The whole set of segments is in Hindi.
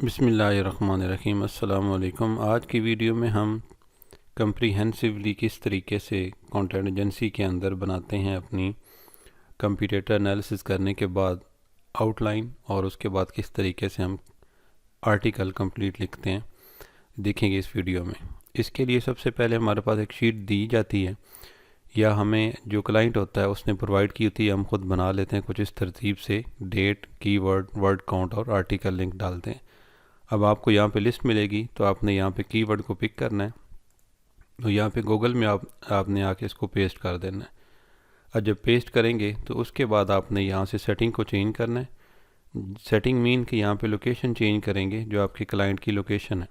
बिस्मिल्लाहिर्रहमानिर्रहीम। अस्सलाम वालेकुम। आज की वीडियो में हम कम्प्रीहेंसिवली किस तरीके से कंटेंट एजेंसी के अंदर बनाते हैं अपनी कंप्यूटेटर एनालिसिस करने के बाद आउटलाइन, और उसके बाद किस तरीके से हम आर्टिकल कंप्लीट लिखते हैं, देखेंगे इस वीडियो में। इसके लिए सबसे पहले हमारे पास एक शीट दी जाती है, या हमें जो क्लाइंट होता है उसने प्रोवाइड की होती है, हम खुद बना लेते हैं कुछ इस तरतीब से। डेट, कीवर्ड, वर्ड काउंट और आर्टिकल लिंक डालते हैं। अब आपको यहाँ पे लिस्ट मिलेगी, तो आपने यहाँ पे कीवर्ड को पिक करना है, तो यहाँ पे गूगल में आपने आके इसको पेस्ट कर देना है। और जब पेस्ट करेंगे तो उसके बाद आपने यहाँ से सेटिंग को चेंज करना है। सेटिंग मीन कि यहाँ पे लोकेशन चेंज करेंगे, जो आपके क्लाइंट की लोकेशन है,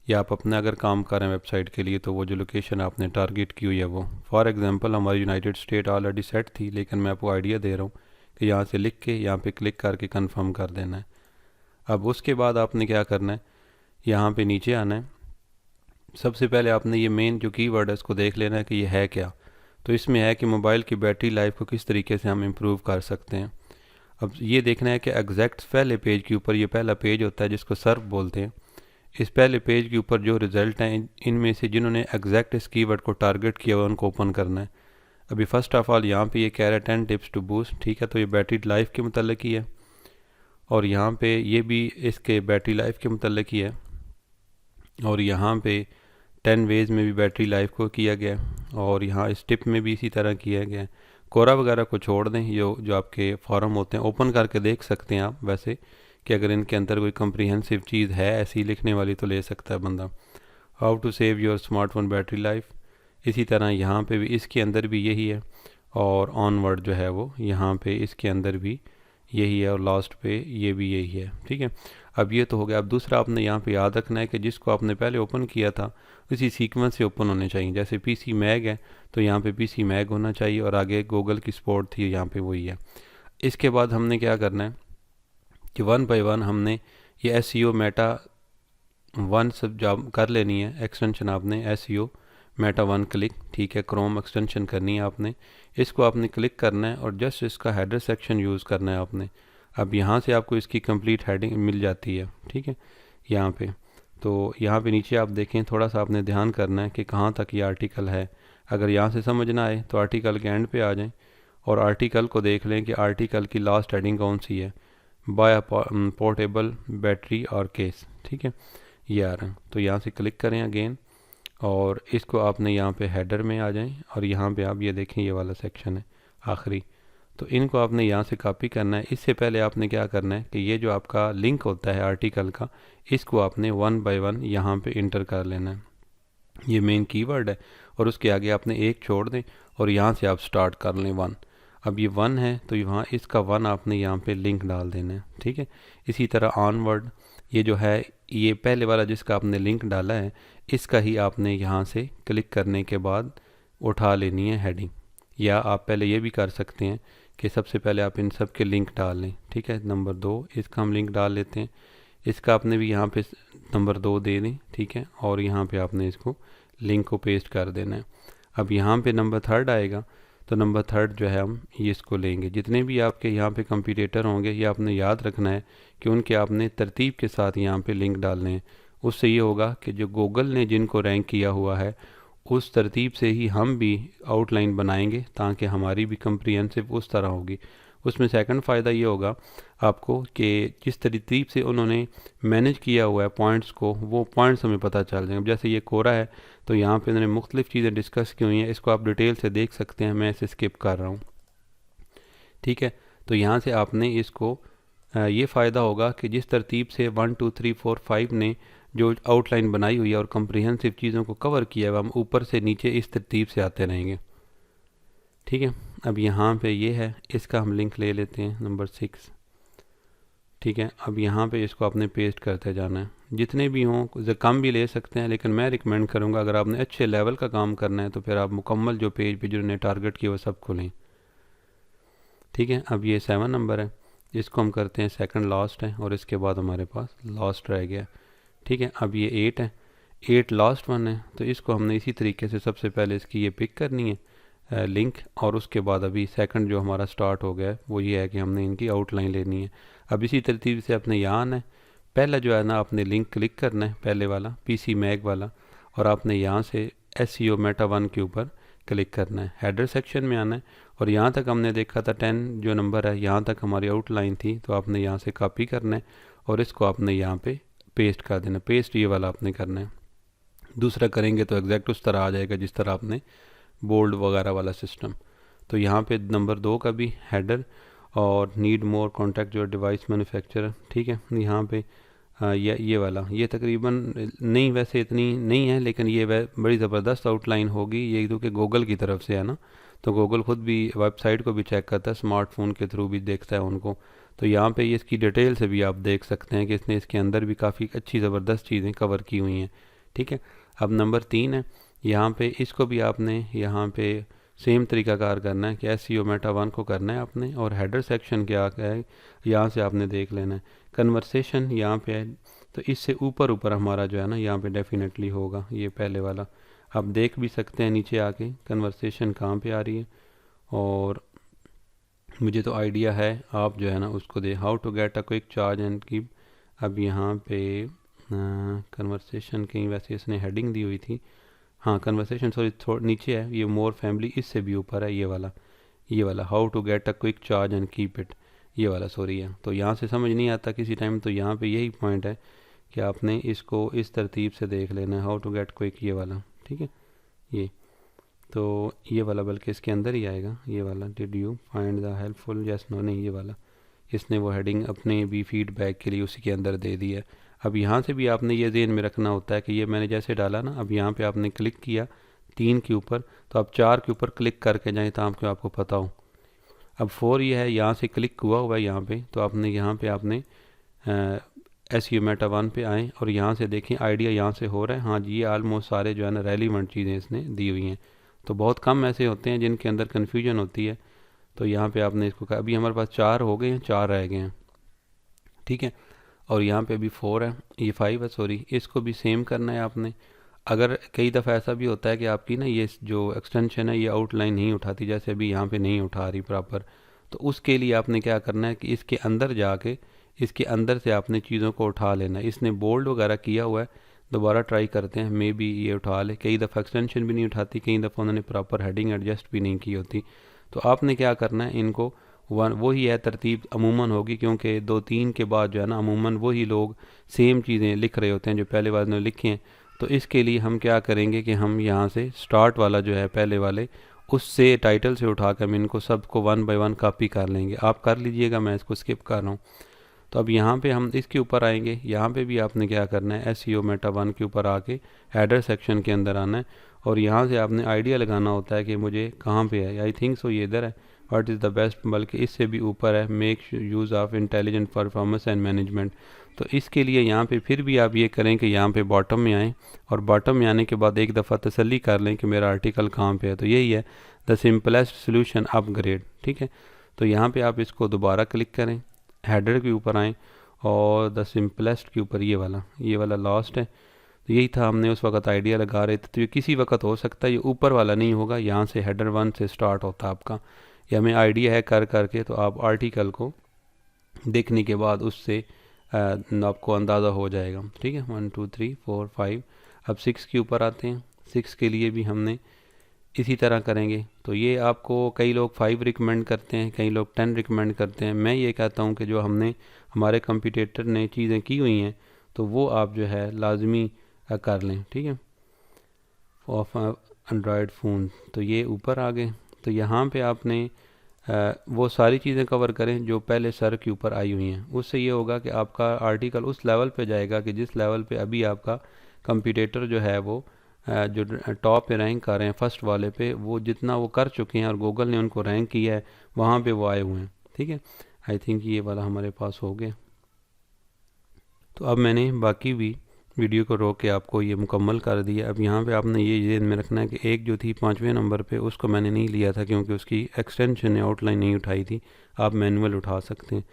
या आप अपना अगर काम कर रहे हैं वेबसाइट के लिए तो वो जो लोकेशन आपने टारगेट की हुई है वो। फॉर एग्जांपल हमारी यूनाइटेड स्टेट ऑलरेडी सेट थी, लेकिन मैं आपको आइडिया दे रहा हूँ कि यहाँ से लिख के यहाँ पे क्लिक करके कंफर्म कर देना है। अब उसके बाद आपने क्या करना है, यहाँ पे नीचे आना है। सबसे पहले आपने ये मेन जो कीवर्ड है इसको देख लेना है कि ये है क्या। तो इसमें है कि मोबाइल की बैटरी लाइफ को किस तरीके से हम इम्प्रूव कर सकते हैं। अब ये देखना है कि एग्जैक्ट पहले पेज के ऊपर, ये पहला पेज होता है जिसको सर्फ बोलते हैं, इस पहले पेज के ऊपर जो रिज़ल्ट हैं इनमें से जिन्होंने एग्जैक्ट इस कीवर्ड को टारगेट किया हुआ उनको ओपन करना है। अभी फ़र्स्ट ऑफ़ ऑल यहाँ पे ये कह रहा है 10 टिप्स टू बूस्ट, ठीक है, तो ये बैटरी लाइफ के मतलब ही है, और यहाँ पे ये भी इसके बैटरी लाइफ के मतलब ही है, और यहाँ पे 10 वेज़ में भी बैटरी लाइफ को किया गया है, और यहाँ इस टिप में भी इसी तरह किया गया है। कोरा वगैरह को छोड़ दें, जो आपके फॉरम होते हैं ओपन करके देख सकते हैं आप वैसे, कि अगर इनके अंदर कोई कम्प्रीहेंसिव चीज़ है ऐसी लिखने वाली तो ले सकता है बंदा। How to save your smartphone battery life, इसी तरह यहाँ पे भी इसके अंदर भी यही है, और ऑनवर्ड जो है वो यहाँ पे इसके अंदर भी यही है, और लास्ट पे ये भी यही है, ठीक है। अब ये तो हो गया। अब दूसरा आपने यहाँ पे याद रखना है कि जिसको आपने पहले ओपन किया था उसी सीक्वेंस से ओपन होने चाहिए। जैसे पीसी मैग है तो यहाँ पे पीसी मैग होना चाहिए, और आगे गूगल की सपोर्ट थी यहाँ पे वही है। इसके बाद हमने क्या करना है कि वन बाय वन हमने ये एसईओ मेटा वन सब जॉब कर लेनी है। एक्सटेंशन आपने एसईओ मेटा वन क्लिक, ठीक है, क्रोम एक्सटेंशन करनी है आपने, इसको आपने क्लिक करना है और जस्ट इसका हेडर सेक्शन यूज़ करना है आपने। अब यहाँ से आपको इसकी कंप्लीट हेडिंग मिल जाती है, ठीक है, यहाँ पे। तो यहाँ पे नीचे आप देखें, थोड़ा सा आपने ध्यान करना है कि कहाँ तक ये आर्टिकल है। अगर यहाँ से समझ ना आए तो आर्टिकल के एंड पे आ जाएं और आर्टिकल को देख लें कि आर्टिकल की लास्ट हेडिंग कौन सी है, bye portable battery or case, ठीक है, ये आ रहा है। तो यहाँ से क्लिक करें अगेन, और इसको आपने यहाँ पे हेडर में आ जाएं, और यहाँ पे आप ये देखें ये वाला सेक्शन है आखिरी, तो इनको आपने यहाँ से कॉपी करना है। इससे पहले आपने क्या करना है कि ये जो आपका लिंक होता है आर्टिकल का, इसको आपने वन बाय वन यहाँ पे इंटर कर लेना है। ये मेन कीवर्ड है, और उसके आगे आपने एक छोड़ दें और यहाँ से आप स्टार्ट कर लें वन। अब ये वन है तो यहाँ इसका वन आपने यहाँ पे लिंक डाल देना है, ठीक है। इसी तरह ऑनवर्ड, ये जो है ये पहले वाला जिसका आपने लिंक डाला है, इसका ही आपने यहाँ से क्लिक करने के बाद उठा लेनी है हेडिंग। या आप पहले ये भी कर सकते हैं कि सबसे पहले आप इन सब के लिंक डाल लें, ठीक है। नंबर 2 इसका हम लिंक डाल लेते हैं, इसका आपने भी यहाँ पे नंबर 2 दे दें, ठीक है, और यहाँ पे आपने इसको लिंक को पेस्ट कर देना है। अब यहाँ पे नंबर 3 आएगा, तो नंबर 3 जो है हम ये इसको लेंगे। जितने भी आपके यहाँ पे कंप्यूटेटर होंगे ये आपने याद रखना है कि उनके आपने तरतीब के साथ यहाँ पे लिंक डालने हैं। उससे ये होगा कि जो गूगल ने जिनको रैंक किया हुआ है उस तरतीब से ही हम भी आउटलाइन बनाएंगे, ताकि हमारी भी कंप्रीहेंसिव उस तरह होगी। उसमें सेकंड फ़ायदा ये होगा आपको कि जिस तरतीब से उन्होंने मैनेज किया हुआ है पॉइंट्स को, वो पॉइंट्स हमें पता चल जाएंगे। जैसे ये कोरा है तो यहाँ पे उन्होंने मुख्तलिफ़ चीज़ें डिस्कस की हुई हैं, इसको आप डिटेल से देख सकते हैं, मैं इसे स्किप कर रहा हूँ, ठीक है। तो यहाँ से आपने इसको ये फ़ायदा होगा कि जिस तरतीब से 1 2 3 4 5 ने जो आउटलाइन बनाई हुई है और कंप्रीहेंसिव चीज़ों को कवर किया है, हम ऊपर से नीचे इस तरतीब से आते रहेंगे, ठीक है। अब यहाँ पे ये है, इसका हम लिंक ले लेते हैं नंबर 6, ठीक है। अब यहाँ पे इसको आपने पेस्ट करते जाना है। जितने भी हों कम भी ले सकते हैं, लेकिन मैं रिकमेंड करूँगा अगर आपने अच्छे लेवल का काम करना है तो फिर आप मुकम्मल जो पेज पे जिन्होंने टारगेट किया वो सब को लें, ठीक है। अब ये 7 नंबर है, इसको हम करते हैं सेकंड लास्ट है, और इसके बाद हमारे पास लास्ट रह गया, ठीक है। अब ये 8 है, 8 लास्ट वन है, तो इसको हमने इसी तरीके से सबसे पहले इसकी ये पिक करनी है लिंक, और उसके बाद अभी सेकंड जो हमारा स्टार्ट हो गया है वो ये है कि हमने इनकी आउटलाइन लेनी है। अब इसी तरतीब से अपने यहाँ आना है, पहला जो है ना आपने लिंक क्लिक करना है, पहले वाला पीसी मैक वाला, और आपने यहाँ से SEO मेटा 1 के ऊपर क्लिक करना है। हेडर सेक्शन में आना है और यहाँ तक हमने देखा था 10 जो नंबर है, यहाँ तक हमारी आउटलाइन थी, तो आपने यहाँ से कॉपी करना है और इसको आपने यहाँ पे पेस्ट कर देना। पेस्ट ये वाला आपने करना है। दूसरा करेंगे तो एग्जैक्ट उस तरह आ जाएगा जिस तरह आपने बोल्ड वगैरह वाला सिस्टम। तो यहाँ पे नंबर 2 का भी हेडर और need more contact your device manufacturer, ठीक है। यहाँ पे ये वाला, ये तकरीबन नहीं, वैसे इतनी नहीं है, लेकिन ये बड़ी ज़बरदस्त आउटलाइन होगी ये, क्योंकि गूगल की तरफ से है ना, तो गूगल खुद भी वेबसाइट को भी चेक करता है, स्मार्टफोन के थ्रू भी देखता है उनको। तो यहाँ पे ये इसकी डिटेल से भी आप देख सकते हैं कि इसने इसके अंदर भी काफ़ी अच्छी ज़बरदस्त चीज़ें कवर की हुई हैं, ठीक है। अब नंबर 3 है, यहाँ पे इसको भी आपने यहाँ पे सेम तरीकाकार करना है कि SEO मेटा 1 को करना है आपने, और हेडर सेक्शन क्या है यहाँ से आपने देख लेना है। कन्वर्सेशन यहाँ पे है, तो इससे ऊपर ऊपर हमारा जो है ना यहाँ पे डेफिनेटली होगा ये पहले वाला। आप देख भी सकते हैं नीचे आके कन्वर्सेशन कहाँ पे आ रही है, और मुझे तो आइडिया है, आप जो है ना उसको दे। How to get a quick charge and keep, अब यहाँ पे कन्वर्सेशन कहीं वैसे इसने हेडिंग दी हुई थी, हाँ कन्वर्सेशन सॉरी थोड़ा नीचे है, ये मोर फैमिली इससे भी ऊपर है, ये वाला how to get a quick charge and keep it, ये वाला सॉरी है। तो यहाँ से समझ नहीं आता किसी टाइम, तो यहाँ पे यही पॉइंट है कि आपने इसको इस तरतीब से देख लेना है, हाउ टू गेट क्विक ये वाला, ठीक है। ये तो ये वाला बल्कि इसके अंदर ही आएगा, ये वाला did you find the helpful yes no, नहीं ये वाला, इसने वो हेडिंग अपने भी फीडबैक के लिए उसी के अंदर दे दी है। अब यहाँ से भी आपने ये ज़हन में रखना होता है कि ये मैंने जैसे डाला ना, अब यहाँ पे आपने क्लिक किया 3 के ऊपर, तो आप 4 के ऊपर क्लिक करके जाएँ ताकि आपको पता हो। अब 4 ये है, यहाँ से क्लिक हुआ है यहाँ पे, तो आपने यहाँ पे आपने SEO मेटा 1 पे आएँ और यहाँ से देखें आइडिया यहाँ से हो रहा है, हाँ जी ये आलमोस्ट सारे जो है ना रेलिवेंट चीज़ें इसने दी हुई हैं। तो बहुत कम ऐसे होते हैं जिनके अंदर कन्फ्यूजन होती है। तो यहाँ पे आपने इसको कहा, अभी हमारे पास 4 हो गए हैं, 4 रह गए हैं, ठीक है। और यहाँ पे अभी 4 है, ये 5 है सॉरी, इसको भी सेम करना है आपने। अगर कई दफ़ा ऐसा भी होता है कि आपकी ना ये जो एक्सटेंशन है ये आउटलाइन नहीं उठाती, जैसे अभी यहाँ पे नहीं उठा रही प्रॉपर, तो उसके लिए आपने क्या करना है कि इसके अंदर जाके इसके अंदर से आपने चीज़ों को उठा लेना है। इसने बोल्ड वगैरह किया हुआ है, दोबारा ट्राई करते हैं, मे बी ये उठा ले। कई दफ़ा एक्सटेंशन भी नहीं उठाती, कई दफ़ा उन्होंने प्रॉपर हेडिंग एडजस्ट भी नहीं की होती। तो आपने क्या करना है, इनको वही है तरतीब अमूमन होगी, क्योंकि 2-3 के बाद जो है ना अमूमन वही लोग सेम चीज़ें लिख रहे होते हैं जो पहले वाले ने लिखे हैं। तो इसके लिए हम क्या करेंगे कि हम यहाँ से स्टार्ट वाला जो है पहले वाले, उससे टाइटल से उठाकर हम इनको सबको 1 बाय 1 कॉपी कर लेंगे। आप कर लीजिएगा, मैं इसको स्किप कर रहा हूँ। तो अब यहाँ पे हम इसके ऊपर आएंगे, यहाँ पे भी आपने क्या करना है, SEO मेटा 1 के ऊपर आके हेडर सेक्शन के अंदर आना है, और यहाँ से आपने आइडिया लगाना होता है कि मुझे कहाँ पे है। आई थिंक सो ये इधर है, व्हाट इज़ द बेस्ट, बल्कि इससे भी ऊपर है, make use of intelligent performance and management. तो इसके लिए यहाँ पे फिर भी आप ये करें कि यहाँ पे बॉटम में आएँ, और बॉटम में आने के बाद एक दफ़ा तसल्ली कर लें कि मेरा आर्टिकल कहाँ पे है। तो यही है द सिंपलेस्ट सोल्यूशन अपग्रेड, ठीक है। तो यहाँ पे आप इसको दोबारा क्लिक करें, हेडर के ऊपर आएँ और द सिंपलेस्ट के ऊपर ये वाला लास्ट है। तो यही था, हमने उस वक्त आइडिया लगा रहे थे, तो ये किसी वक्त हो सकता है, ये ऊपर वाला नहीं होगा, यहाँ से हेडर 1 से स्टार्ट होता है आपका। ये हमें आइडिया है कर करके, तो आप आर्टिकल को देखने के बाद उससे आपको अंदाज़ा हो जाएगा, ठीक है। 1 2 3 4 5। अब 6 के ऊपर आते हैं, 6 के लिए भी हमने इसी तरह करेंगे। तो ये आपको कई लोग 5 रिकमेंड करते हैं, कई लोग 10 रिकमेंड करते हैं। मैं ये कहता हूँ कि जो हमने हमारे कंप्यूटर ने चीज़ें की हुई हैं तो वो आप जो है लाजमी कर लें, ठीक है। ऑफ एंड्रॉयड फ़ोन, तो ये ऊपर आ गए। तो यहाँ पे आपने वो सारी चीज़ें कवर करें जो पहले सर के ऊपर आई हुई हैं। उससे ये होगा कि आपका आर्टिकल उस लेवल पे जाएगा कि जिस लेवल पे अभी आपका कंप्यूटर जो है वो जो टॉप पे रैंक कर रहे हैं फर्स्ट वाले पे, वो जितना वो कर चुके हैं और गूगल ने उनको रैंक किया है वहाँ पे वो आए हुए हैं, ठीक है। आई थिंक ये वाला हमारे पास हो गया। तो अब मैंने बाकी भी वीडियो को रोक के आपको ये मुकम्मल कर दिया। अब यहाँ पे आपने ये ज़हन में रखना है कि एक जो थी 5वें नंबर पे, उसको मैंने नहीं लिया था क्योंकि उसकी एक्सटेंशन ने आउटलाइन नहीं उठाई थी, आप मैनुअल उठा सकते हैं।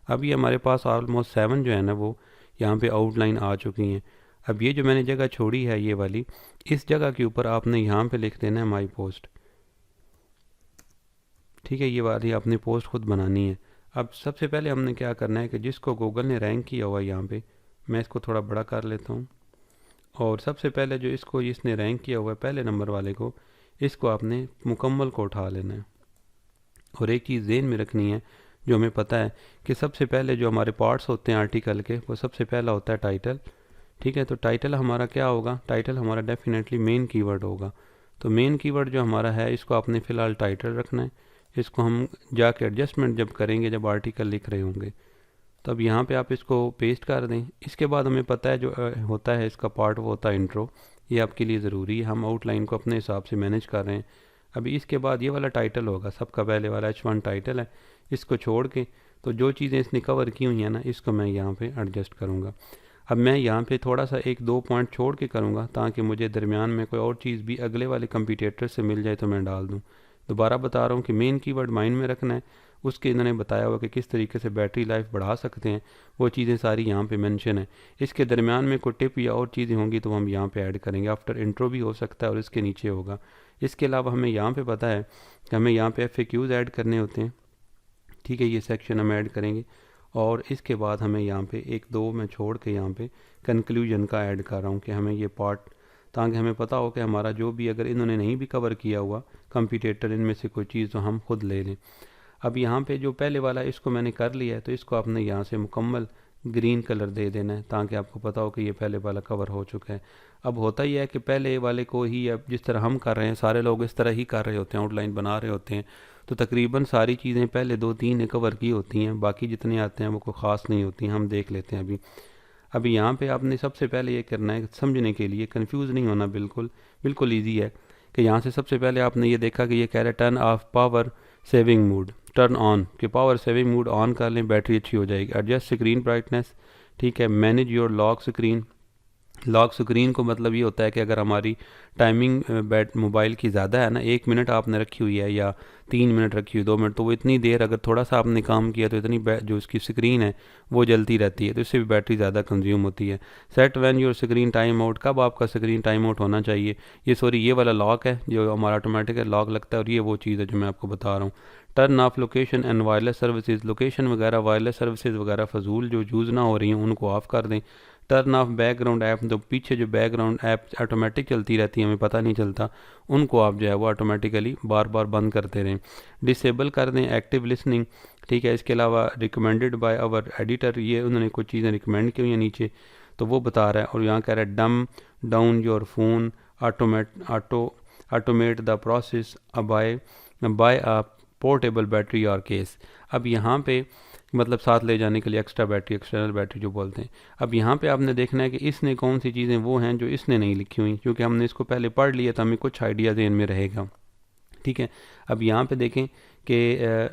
अब ये हमारे पास ऑलमोस्ट 7 जो है ना वो यहाँ पे आउटलाइन आ चुकी हैं। अब ये जो मैंने जगह छोड़ी है ये वाली, इस जगह के ऊपर आपने यहाँ पे लिख देना है माई पोस्ट, ठीक है। ये वाली आपने पोस्ट खुद बनानी है। अब सबसे पहले हमने क्या करना है कि जिसको गूगल ने रैंक किया हुआ है यहाँ पे, मैं इसको थोड़ा बड़ा कर लेता हूँ। और सबसे पहले जो इसको इसने रैंक किया हुआ है पहले नंबर वाले को, इसको आपने मुकम्मल को उठा लेना है। और एक चीज़ ज़हन में रखनी है, जो हमें पता है कि सबसे पहले जो हमारे पार्ट्स होते हैं आर्टिकल के, वो सबसे पहला होता है टाइटल। ठीक है, तो टाइटल हमारा क्या होगा, टाइटल हमारा डेफिनेटली मेन कीवर्ड होगा। तो मेन कीवर्ड जो हमारा है, इसको आपने फ़िलहाल टाइटल रखना है। इसको हम जाके एडजस्टमेंट जब करेंगे, जब आर्टिकल लिख रहे होंगे, तब यहाँ पे आप इसको पेस्ट कर दें। इसके बाद हमें पता है जो होता है इसका पार्ट, वो होता है इंट्रो। ये आपके लिए ज़रूरी है, हम आउटलाइन को अपने हिसाब से मैनेज कर रहे हैं। अभी इसके बाद ये वाला टाइटल होगा, सबका पहले वाला H1 टाइटल है। इसको छोड़ के तो जो चीज़ें इसने कवर की हुई हैं ना, इसको मैं यहाँ पे एडजस्ट करूँगा। अब मैं यहाँ पे थोड़ा सा एक दो पॉइंट छोड़ के करूँगा, ताकि मुझे दरमियान में कोई और चीज़ भी अगले वाले कंपटीटर से मिल जाए तो मैं डाल दूँ। दोबारा बता रहा हूँ कि मेन कीवर्ड माइंड में रखना है। उसके इन्होंने बताया हुआ कि किस तरीके से बैटरी लाइफ बढ़ा सकते हैं, वो चीज़ें सारी यहाँ पे मेंशन है। इसके दरमियान में कोई टिप या और चीज़ें होंगी तो हम यहाँ पे ऐड करेंगे। आफ्टर इंट्रो भी हो सकता है और इसके नीचे होगा। इसके अलावा हमें यहाँ पे पता है कि हमें यहाँ पे FAQs ऐड करने होते हैं। ठीक है, ये सेक्शन हम ऐड करेंगे। और इसके बाद हमें यहाँ पे एक दो मैं छोड़ के यहाँ पे कंक्लूजन का ऐड कर रहा हूँ कि हमें ये पार्ट, ताकि हमें पता हो कि हमारा जो भी अगर इन्होंने नहीं भी कवर किया हुआ कंपटीटर इनमें से कोई चीज़, तो हम खुद ले लें। अब यहाँ पे जो पहले वाला इसको मैंने कर लिया है, तो इसको आपने यहाँ से मुकम्मल ग्रीन कलर दे देना है, ताकि आपको पता हो कि ये पहले वाला कवर हो चुका है। अब होता ही है कि पहले वाले को ही, अब जिस तरह हम कर रहे हैं, सारे लोग इस तरह ही कर रहे होते हैं, आउटलाइन बना रहे होते हैं। तो तकरीबन सारी चीज़ें पहले 2-3 ने कवर की होती हैं, बाकी जितने आते हैं वो कोई ख़ास नहीं होती हैं। हम देख लेते हैं अभी यहाँ पे आपने सबसे पहले ये करना है, समझने के लिए कंफ्यूज नहीं होना, बिल्कुल बिल्कुल ईजी है। कि यहाँ से सबसे पहले आपने ये देखा कि ये कह रहा है turn off power saving mood, turn on, कि पावर सेविंग मूड ऑन कर लें, बैटरी अच्छी हो जाएगी। एडजस्ट स्क्रीन ब्राइटनेस, ठीक है। Manage your lock screen, lock screen को मतलब ये होता है कि अगर हमारी टाइमिंग बैट मोबाइल की ज़्यादा है ना, 1 मिनट आपने रखी हुई है या 3 मिनट रखी हुई, 2 मिनट, तो वो इतनी देर अगर थोड़ा सा आपने काम किया तो इतनी जो उसकी स्क्रीन है वो जलती रहती है, तो इससे भी बैटरी ज़्यादा कंज्यूम होती है। Set when your screen time out, कब आपका स्क्रीन टाइम आउट होना चाहिए। ये सॉरी, ये वाला लॉक है जो हमारा ऑटोमेटिक लॉक लगता है, और ये वो चीज़ है जो मैं आपको बता रहा हूँ। Turn off location and wireless services, location वगैरह वायरलेस सर्विसेज वगैरह फजूल जो यूज़ ना हो रही हैं उनको ऑफ़ कर दें। टर्न ऑफ बैकग्राउंड ऐप, जो पीछे जो बैकग्राउंड ऐप ऑटोमेटिक चलती रहती है, हमें पता नहीं चलता, उनको आप जो है वो ऑटोमेटिकली बार बार बंद करते रहें। डिसेबल कर दें एक्टिव लिसनिंग, ठीक है। इसके अलावा रिकमेंडेड बाय आवर एडिटर, ये उन्होंने कुछ चीज़ें रिकमेंड की हुई हैं नीचे, तो वो बता रहा है। और यहाँ कह रहा है डम down your phone, automate the process by a portable battery or case. अब यहाँ पे मतलब साथ ले जाने के लिए एक्स्ट्रा बैटरी, एक्सटर्नल बैटरी जो बोलते हैं। अब यहाँ पे आपने देखना है कि इसने कौन सी चीज़ें वो हैं जो इसने नहीं लिखी हुई, क्योंकि हमने इसको पहले पढ़ लिया था, हमें कुछ आइडिया ज़हन में रहेगा। ठीक है, अब यहाँ पे देखें कि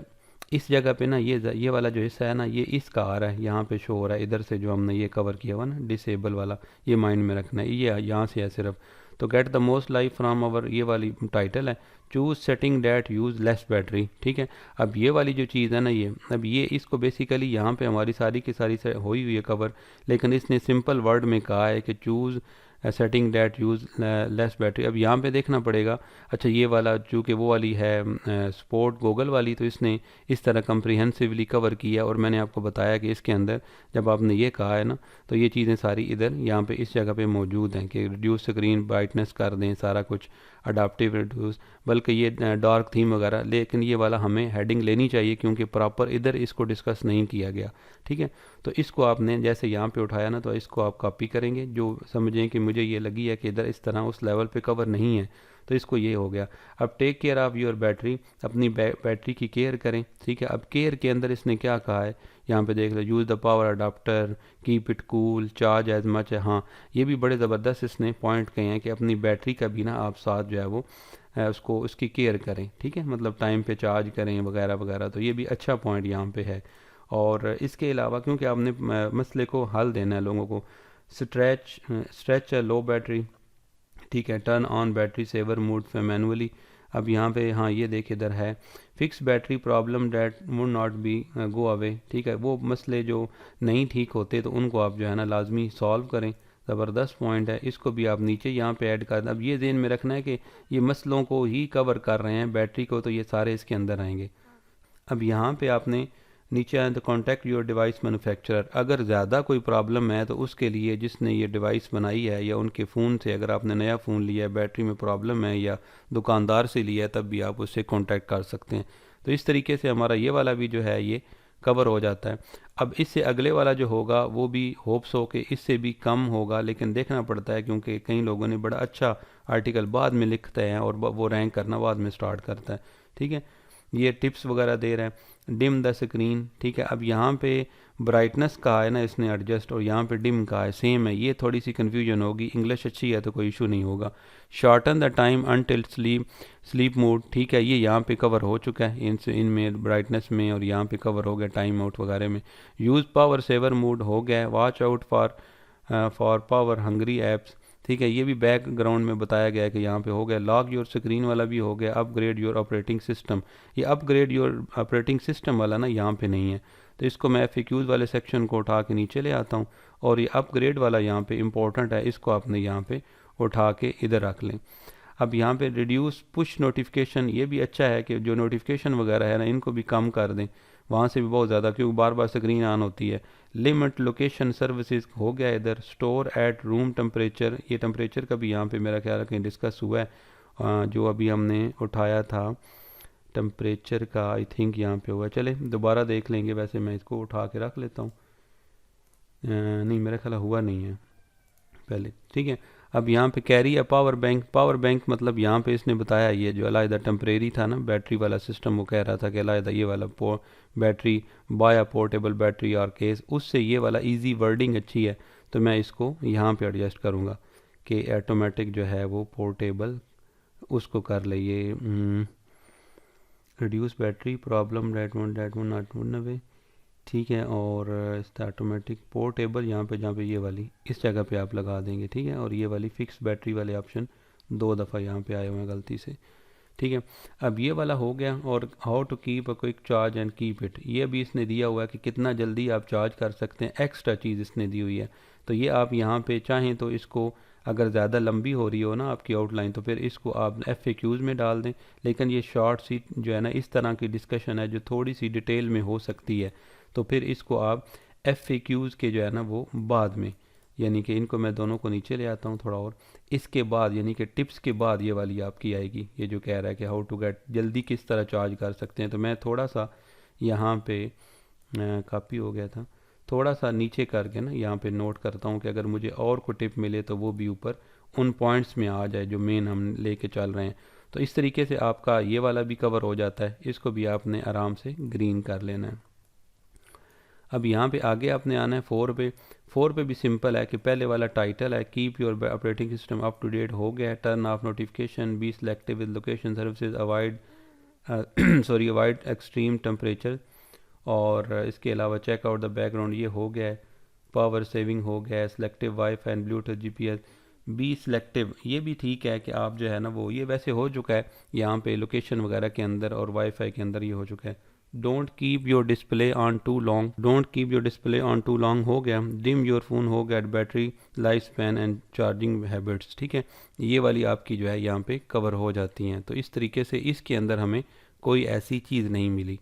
इस जगह पे ना ये वाला जो हिस्सा है ना, ये इसका आ रहा है, यहाँ पे शो हो रहा है इधर से जो हमने ये कवर किया हुआ ना डिसेबल वाला, ये माइंड में रखना है, ये यहाँ से है सिर्फ। तो get the most life from our, ये वाली टाइटल है। Choose setting that use less battery, ठीक है। अब ये वाली जो चीज़ है ना, ये अब ये इसको बेसिकली यहाँ पे हमारी सारी की सारी से हुई हुई है कवर, लेकिन इसने सिंपल वर्ड में कहा है कि choose setting that use less battery. अब यहाँ पे देखना पड़ेगा, अच्छा ये वाला चूँकि वो वाली है स्पोर्ट गूगल वाली, तो इसने इस तरह कम्प्रीहेंसिवली कवर किया। और मैंने आपको बताया कि इसके अंदर जब आपने ये कहा है ना, तो ये चीज़ें सारी इधर यहाँ पे इस जगह पे मौजूद हैं कि रिड्यूस स्क्रीन ब्राइटनेस कर दें, सारा कुछ अडाप्टिव रिड्यूस, बल्कि ये डार्क थीम वगैरह। लेकिन ये वाला हमें हेडिंग लेनी चाहिए क्योंकि प्रॉपर इधर इसको डिस्कस नहीं किया गया, ठीक है। तो इसको आपने जैसे यहाँ पे उठाया ना, तो इसको आप कॉपी करेंगे, जो समझें कि मुझे ये लगी है कि इधर इस तरह उस लेवल पे कवर नहीं है, तो इसको ये हो गया। अब take care of your battery, अपनी बैटरी की केयर करें, ठीक है। अब केयर के अंदर इसने क्या कहा है, यहाँ पे देख लो, use the power adapter, keep it cool, charge as much है। हाँ, ये भी बड़े ज़बरदस्त इसने पॉइंट कहे हैं कि अपनी बैटरी का भी ना आप साथ जो है वो उसको उसकी केयर करें, ठीक है, मतलब टाइम पे चार्ज करें वगैरह वगैरह। तो ये भी अच्छा पॉइंट यहाँ पे है। और इसके अलावा क्योंकि आपने मसले को हल देना है लोगों को, स्ट्रेच लो बैटरी, ठीक है। Turn on battery saver mode पे मैनुअली। अब यहाँ पे हाँ ये देख इधर है, fix battery problem that would not be go away, ठीक है। वो मसले जो नहीं ठीक होते तो उनको आप जो है ना लाजमी सॉल्व करें। ज़बरदस्त पॉइंट है, इसको भी आप नीचे यहाँ पे ऐड कर दें। अब ये ज़हन में रखना है कि ये मसलों को ही कवर कर रहे हैं, बैटरी को तो ये सारे इसके अंदर आएंगे। अब यहाँ पे आपने नीचे आए तो कॉन्टैक्ट योर डिवाइस मैन्युफैक्चरर। अगर ज़्यादा कोई प्रॉब्लम है तो उसके लिए जिसने ये डिवाइस बनाई है या उनके फ़ोन से, अगर आपने नया फ़ोन लिया है, बैटरी में प्रॉब्लम है या दुकानदार से लिया है, तब भी आप उससे कॉन्टैक्ट कर सकते हैं। तो इस तरीके से हमारा ये वाला भी जो है ये कवर हो जाता है। अब इससे अगले वाला जो होगा वो भी होप्स हो कि इससे भी कम होगा, लेकिन देखना पड़ता है क्योंकि कई लोगों ने बड़ा अच्छा आर्टिकल बाद में लिखते हैं और वो रैंक करना बाद में स्टार्ट करता है। ठीक है, ये टिप्स वगैरह दे रहे हैं। डिम द स्क्रीन, ठीक है। अब यहाँ पे ब्राइटनेस कहा है ना इसने एडजस्ट, और यहाँ पे डिम कहा है, सेम है। ये थोड़ी सी कन्फ्यूजन होगी, इंग्लिश अच्छी है तो कोई इशू नहीं होगा। Shorten the time until sleep mode, ठीक है, ये यहाँ पे कवर हो चुका है इनमें ब्राइटनेस में, और यहाँ पे कवर हो गया टाइम आउट वगैरह में। यूज़ पावर सेवर मोड हो गया। Watch out for power hungry apps, ठीक है, ये भी बैकग्राउंड में बताया गया है कि यहाँ पे हो गया। लॉग योर स्क्रीन वाला भी हो गया। अपग्रेड योर ऑपरेटिंग सिस्टम, ये अपग्रेड योर ऑपरेटिंग सिस्टम वाला ना यहाँ पे नहीं है, तो इसको मैं FAQs वाले सेक्शन को उठा के नीचे ले आता हूँ, और ये अपग्रेड वाला यहाँ पे इम्पोर्टेंट है, इसको आपने यहाँ पे उठा के इधर रख लें। अब यहाँ पे रिड्यूस पुश नोटिफिकेशन, ये भी अच्छा है कि जो नोटिफिकेशन वगैरह है ना इनको भी कम कर दें, वहाँ से भी बहुत ज़्यादा, क्योंकि बार बार स्क्रीन ऑन होती है। लिमिट लोकेशन सर्विसेज हो गया इधर। स्टोर एट रूम टेम्परेचर, ये टेम्परेचर का भी यहाँ पे मेरा ख्याल है कहीं डिस्कस हुआ है, जो अभी हमने उठाया था टेम्परेचर का, आई थिंक यहाँ पे हुआ। चले दोबारा देख लेंगे, वैसे मैं इसको उठा के रख लेता हूँ। नहीं, मेरा ख्याल हुआ नहीं है पहले, ठीक है। अब यहाँ पे carry a power bank, power bank मतलब यहाँ पे इसने बताया ये जो अलहदा टेम्परेरी था ना बैटरी वाला सिस्टम, वो कह रहा था कि अलहदा ये वाला battery buy a portable battery or case, उससे ये वाला इजी वर्डिंग अच्छी है, तो मैं इसको यहाँ पे एडजस्ट करूँगा कि ऑटोमेटिक जो है वो पोर्टेबल उसको कर ले। ये reduce battery problem that one not way, ठीक है। और इसका ऑटोमेटिक पोर्टेबल यहाँ पे, जहाँ पे ये वाली इस जगह पे आप लगा देंगे, ठीक है। और ये वाली फिक्स बैटरी वाले ऑप्शन 2 दफ़ा यहाँ पे आए हुए हैं गलती से, ठीक है। अब ये वाला हो गया। और how to keep a quick charge and keep it, ये भी इसने दिया हुआ है कि कितना जल्दी आप चार्ज कर सकते हैं, एक्स्ट्रा चीज़ इसने दी हुई है। तो ये आप यहाँ पे चाहें तो इसको, अगर ज़्यादा लंबी हो रही हो ना आपकी आउटलाइन, तो फिर इसको आप FAQs में डाल दें। लेकिन ये शॉर्ट सी जो है ना इस तरह की डिस्कशन है जो थोड़ी सी डिटेल में हो सकती है, तो फिर इसको आप FAQs के जो है ना वो बाद में, यानी कि इनको मैं दोनों को नीचे ले आता हूँ थोड़ा, और इसके बाद यानी कि टिप्स के बाद ये वाली आपकी आएगी, ये जो कह रहा है कि हाउ टू गेट, जल्दी किस तरह चार्ज कर सकते हैं। तो मैं थोड़ा सा यहाँ पे कापी हो गया था, थोड़ा सा नीचे करके ना यहाँ पे नोट करता हूँ कि अगर मुझे और कोई टिप मिले तो वो भी ऊपर उन पॉइंट्स में आ जाए जो मेन हम लेके चल रहे हैं। तो इस तरीके से आपका ये वाला भी कवर हो जाता है, इसको भी आपने आराम से ग्रीन कर लेना है। अब यहाँ पे आगे आपने आना है 4 पे। 4 पे भी सिंपल है कि पहले वाला टाइटल है keep your operating system up to date हो गया। Turn off notification, be selective with location services, avoid avoid extreme temperature, और इसके अलावा चेक आउट द बैकग्राउंड, ये हो गया है। पावर सेविंग हो गया है। Selective wifi and bluetooth GPS, be selective, ये भी ठीक है कि आप जो है ना वो, ये वैसे हो चुका है यहाँ पे लोकेशन वगैरह के अंदर और वाईफाई के अंदर ये हो चुका है। Don't keep your display on too long, don't keep your display on too long हो गया। डिम योर फोन हो गया। Battery life span and charging habits, ठीक है, ये वाली आपकी जो है यहाँ पे कवर हो जाती हैं। तो इस तरीके से इसके अंदर हमें कोई ऐसी चीज़ नहीं मिली।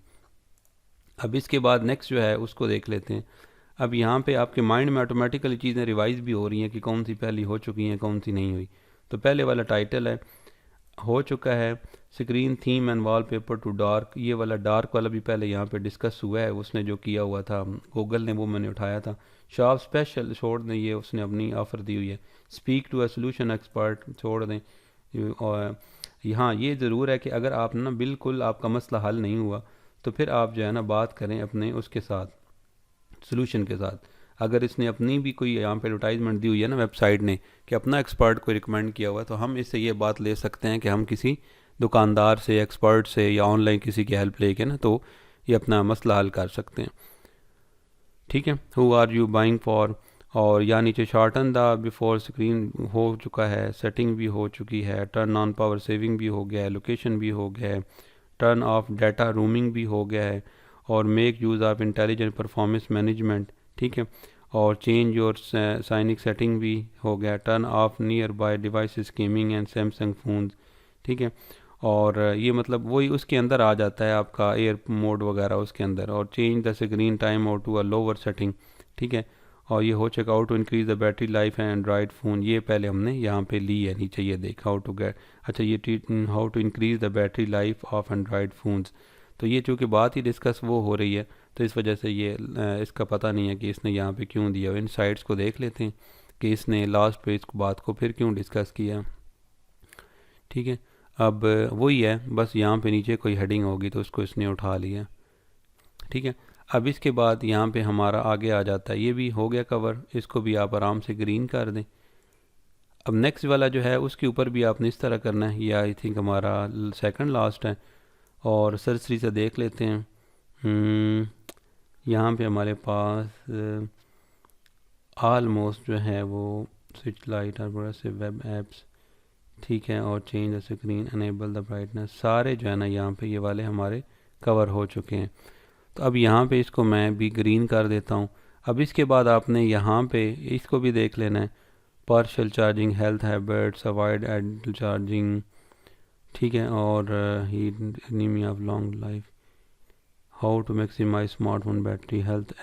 अब इसके बाद नेक्स्ट जो है उसको देख लेते हैं। अब यहाँ पे आपके माइंड में ऑटोमेटिकली चीज़ें रिवाइज भी हो रही हैं कि कौन सी पहली हो चुकी हैं कौन सी नहीं हुई। तो पहले वाला टाइटल है हो चुका है। Screen theme and wallpaper to dark, ये वाला डार्क वाला भी पहले यहाँ पे डिस्कस हुआ है, उसने जो किया हुआ था गूगल ने, वो मैंने उठाया था। शॉप स्पेशल छोड़ दें, ये उसने अपनी ऑफ़र दी हुई है। Speak to a solution expert छोड़ दें। और यहाँ ये ज़रूर है कि अगर आप ना बिल्कुल आपका मसला हल नहीं हुआ तो फिर आप जो है ना बात करें अपने उसके साथ, सोल्यूशन के साथ। अगर इसने अपनी भी कोई यहाँ पे एडवर्टाइजमेंट दी हुई है ना वेबसाइट ने कि अपना एक्सपर्ट को रिकमेंड किया हुआ है, तो हम इससे ये बात ले सकते हैं कि हम किसी दुकानदार से, एक्सपर्ट से या ऑनलाइन किसी की हेल्प लेके ना तो ये अपना मसला हल कर सकते हैं, ठीक है। Who are you buying for, और या नीचे शॉर्टन द बिफोर स्क्रीन हो चुका है। सेटिंग भी हो चुकी है। टर्न ऑन पावर सेविंग भी हो गया है। लोकेशन भी हो गया है। टर्न ऑफ डाटा रूमिंग भी हो गया है। और make use of intelligent performance management, ठीक है। और चेंज योर साइनिक सेटिंग भी हो गया। Turn of near by device gaming and Samsung phones, ठीक है। और ये मतलब वही उसके अंदर आ जाता है आपका एयर मोड वगैरह उसके अंदर। और चेंज द स्क्रीन टाइम और टू अ लोअर सेटिंग, ठीक है। और ये हो चुका how to increase the battery life and Android phone, ये पहले हमने यहाँ पे ली है, नीचे ये देखा हाउ टू गेट, अच्छा ये how to increase the battery life of Android phones. तो ये चूँकि बात ही डिस्कस वो हो रही है तो इस वजह से ये इसका पता नहीं है कि इसने यहाँ पे क्यों दिया। इन साइड्स को देख लेते हैं कि इसने लास्ट पे इस बात को फिर क्यों डिस्कस किया, ठीक है। अब वही है, बस यहाँ पे नीचे कोई हेडिंग होगी तो उसको इसने उठा लिया, ठीक है। अब इसके बाद यहाँ पे हमारा आगे आ जाता है, ये भी हो गया कवर, इसको भी आप आराम से ग्रीन कर दें। अब नेक्स्ट वाला जो है उसके ऊपर भी आपने इस तरह करना है, ये आई थिंक हमारा सेकंड लास्ट है। और सरसरी से देख लेते हैं, यहाँ पे हमारे पास ऑलमोस्ट जो है वो स्विच लाइट और बड़ा से वेब एप्स, ठीक है, और change the screen enable the brightness, सारे जो है ना यहाँ पे ये वाले हमारे कवर हो चुके हैं। तो अब यहाँ पे इसको मैं भी ग्रीन कर देता हूँ। अब इसके बाद आपने यहाँ पे इसको भी देख लेना है, partial charging, health habits, avoid idle charging, ठीक है, और heat enemy of long life, how to maximise smartphone battery health,